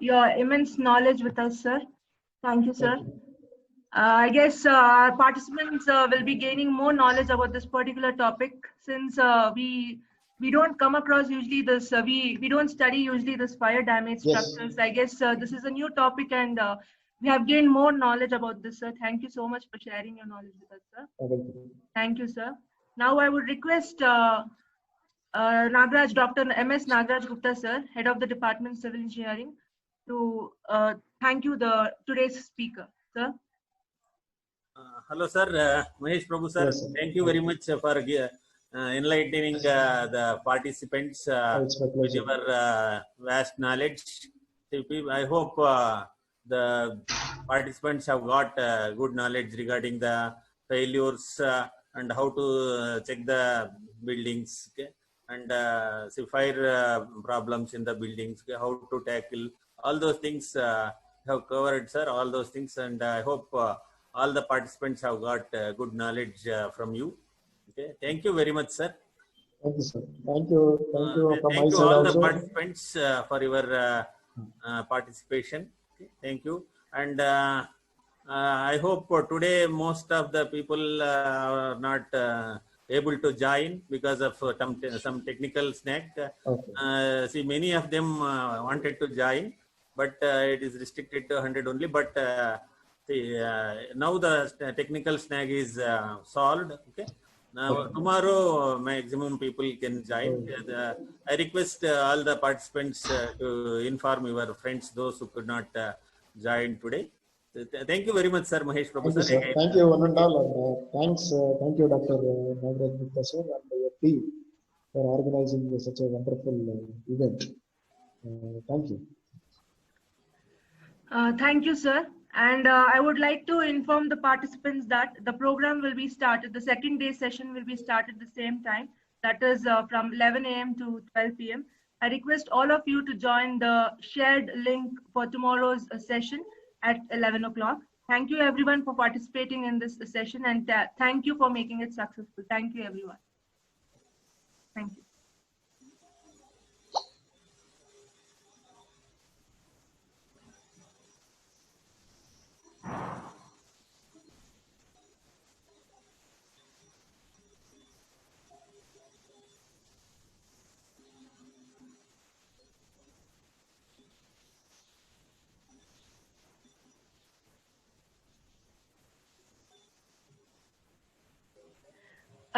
your immense knowledge with us, sir. Thank you, sir. I guess our participants will be gaining more knowledge about this particular topic, since we don't come across usually this, we don't study usually this fire damage structures. I guess this is a new topic, and we have gained more knowledge about this, sir. Thank you so much for sharing your knowledge with us, sir. Thank you, sir. Now I would request Nagaraj, Dr. M.S. Nagaraj Gupta, sir, Head of the Department of Civil Engineering, to thank you, today's speaker, sir. Hello, sir. Mahesh Prabhu, sir. Yes, sir. Thank you very much for enlightening the participants with your vast knowledge. I hope the participants have got good knowledge regarding the failures and how to check the buildings, okay? And fire problems in the buildings, okay? How to tackle all those things have covered, sir, all those things, and I hope all the participants have got good knowledge from you. Okay, thank you very much, sir. Thank you, sir. Thank you. Thank you from thank my you side all also. the participants for your participation. Okay, thank you. And I hope today most of the people are not able to join because of some technical snag. See, many of them wanted to join, but it is restricted to 100 only. But see, now the technical snag is solved. Okay. Now tomorrow maximum people can join. I request all the participants to inform your friends, those who could not join today. Thank you very much, sir. Mahesh Prabhu, thank you, sir. Thank you, one and all, and thanks. Thank you, Dr. Nagaraj Gupta, sir, and your team for organizing such a wonderful event. Thank you. Thank you, sir. And I would like to inform the participants that the program will be started, the second day session will be started the same time, that is from 11 a.m. to 12 p.m. I request all of you to join the shared link for tomorrow's session at 11 o'clock. Thank you everyone for participating in this session, and thank you for making it successful. Thank you everyone. Thank you.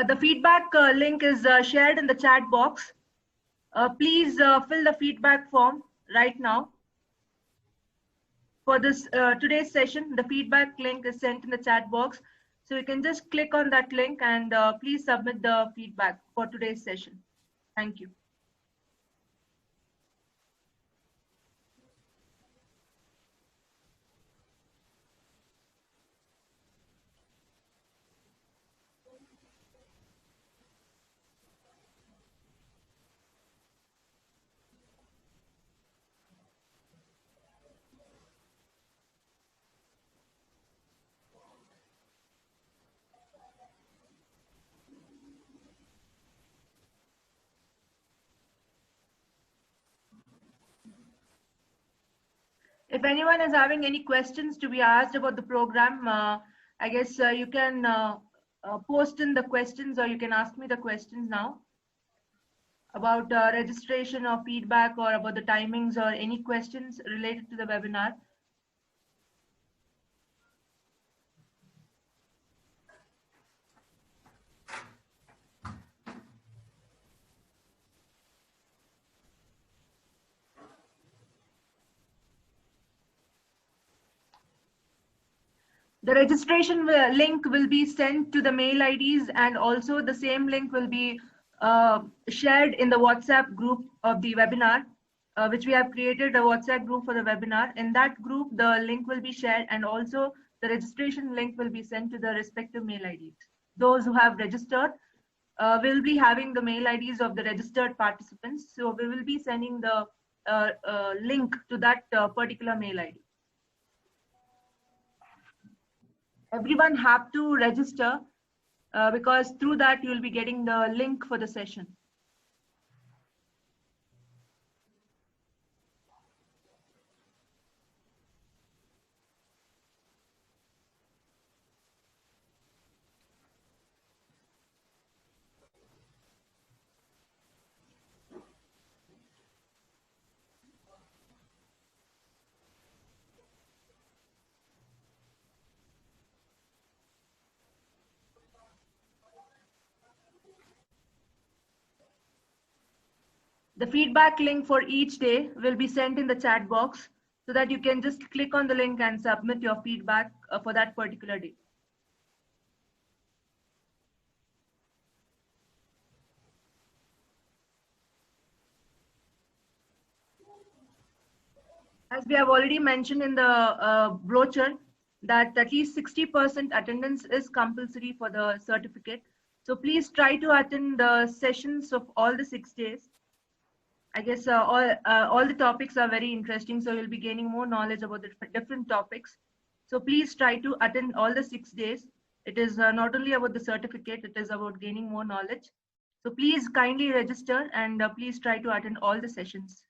The feedback link is shared in the chat box. Please fill the feedback form right now. For this today's session, the feedback link is sent in the chat box. So you can just click on that link and please submit the feedback for today's session. Thank you. If anyone is having any questions to be asked about the program, I guess you can post in the questions, or you can ask me the questions now about registration or feedback, or about the timings, or any questions related to the webinar. The registration link will be sent to the mail IDs, and also the same link will be shared in the WhatsApp group of the webinar, which we have created a WhatsApp group for the webinar. In that group, the link will be shared, and also the registration link will be sent to the respective mail IDs. Those who have registered will be having the mail IDs of the registered participants. So we will be sending the link to that particular mail ID. Everyone have to register because through that you will be getting the link for the session. The feedback link for each day will be sent in the chat box, so that you can just click on the link and submit your feedback for that particular day. As we have already mentioned in the brochure, that at least 60% attendance is compulsory for the certificate. So please try to attend the sessions of all the 6 days. I guess all the topics are very interesting, so you'll be gaining more knowledge about the different topics. So please try to attend all the 6 days. It is not only about the certificate, it is about gaining more knowledge. So please kindly register, and please try to attend all the sessions.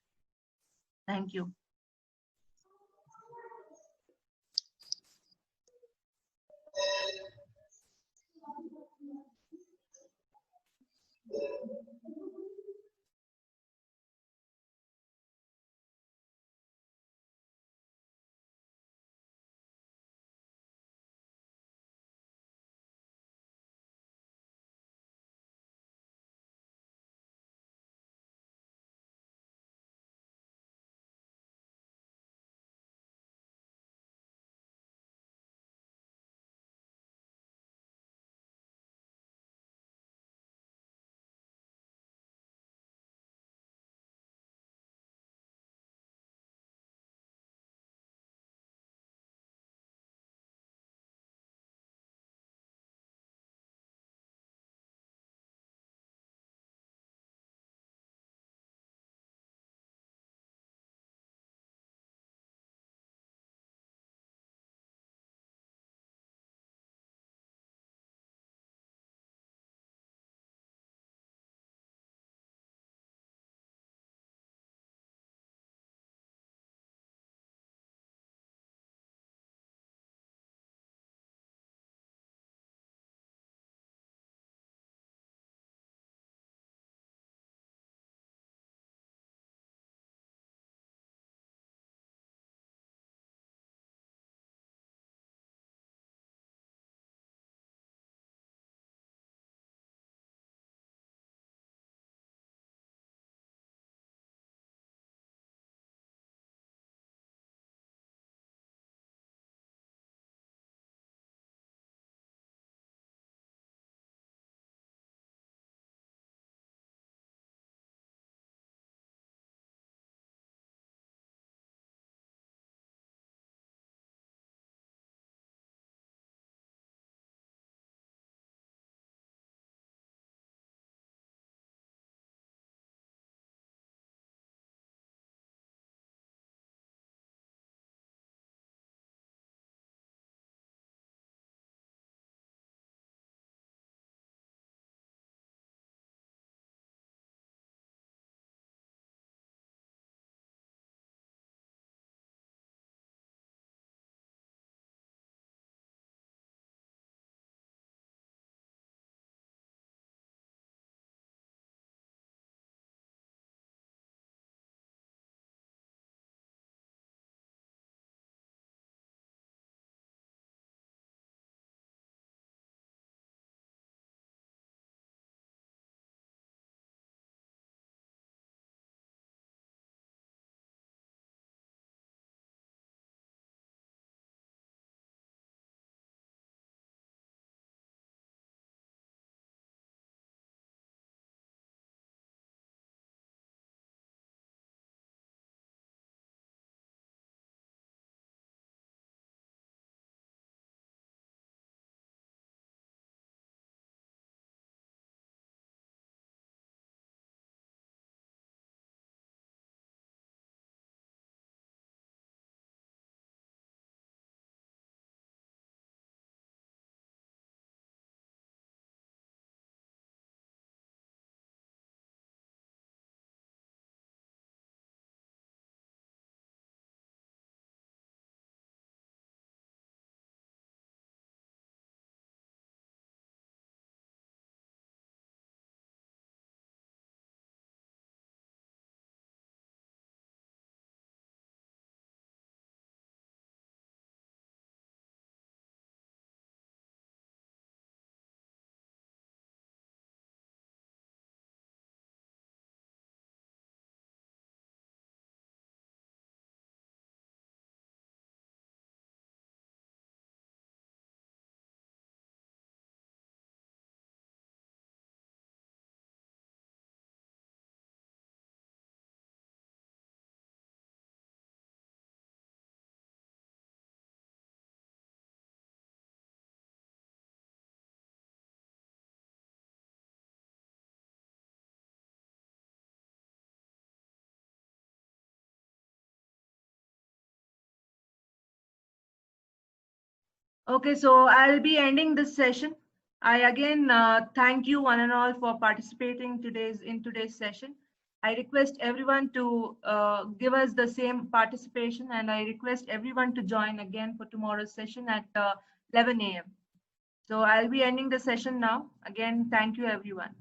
Thank you. Okay, so I'll be ending this session. I again thank you one and all for participating in today's session. I request everyone to give us the same participation, and I request everyone to join again for tomorrow's session at 11 a.m. So I'll be ending the session now. Again, thank you everyone.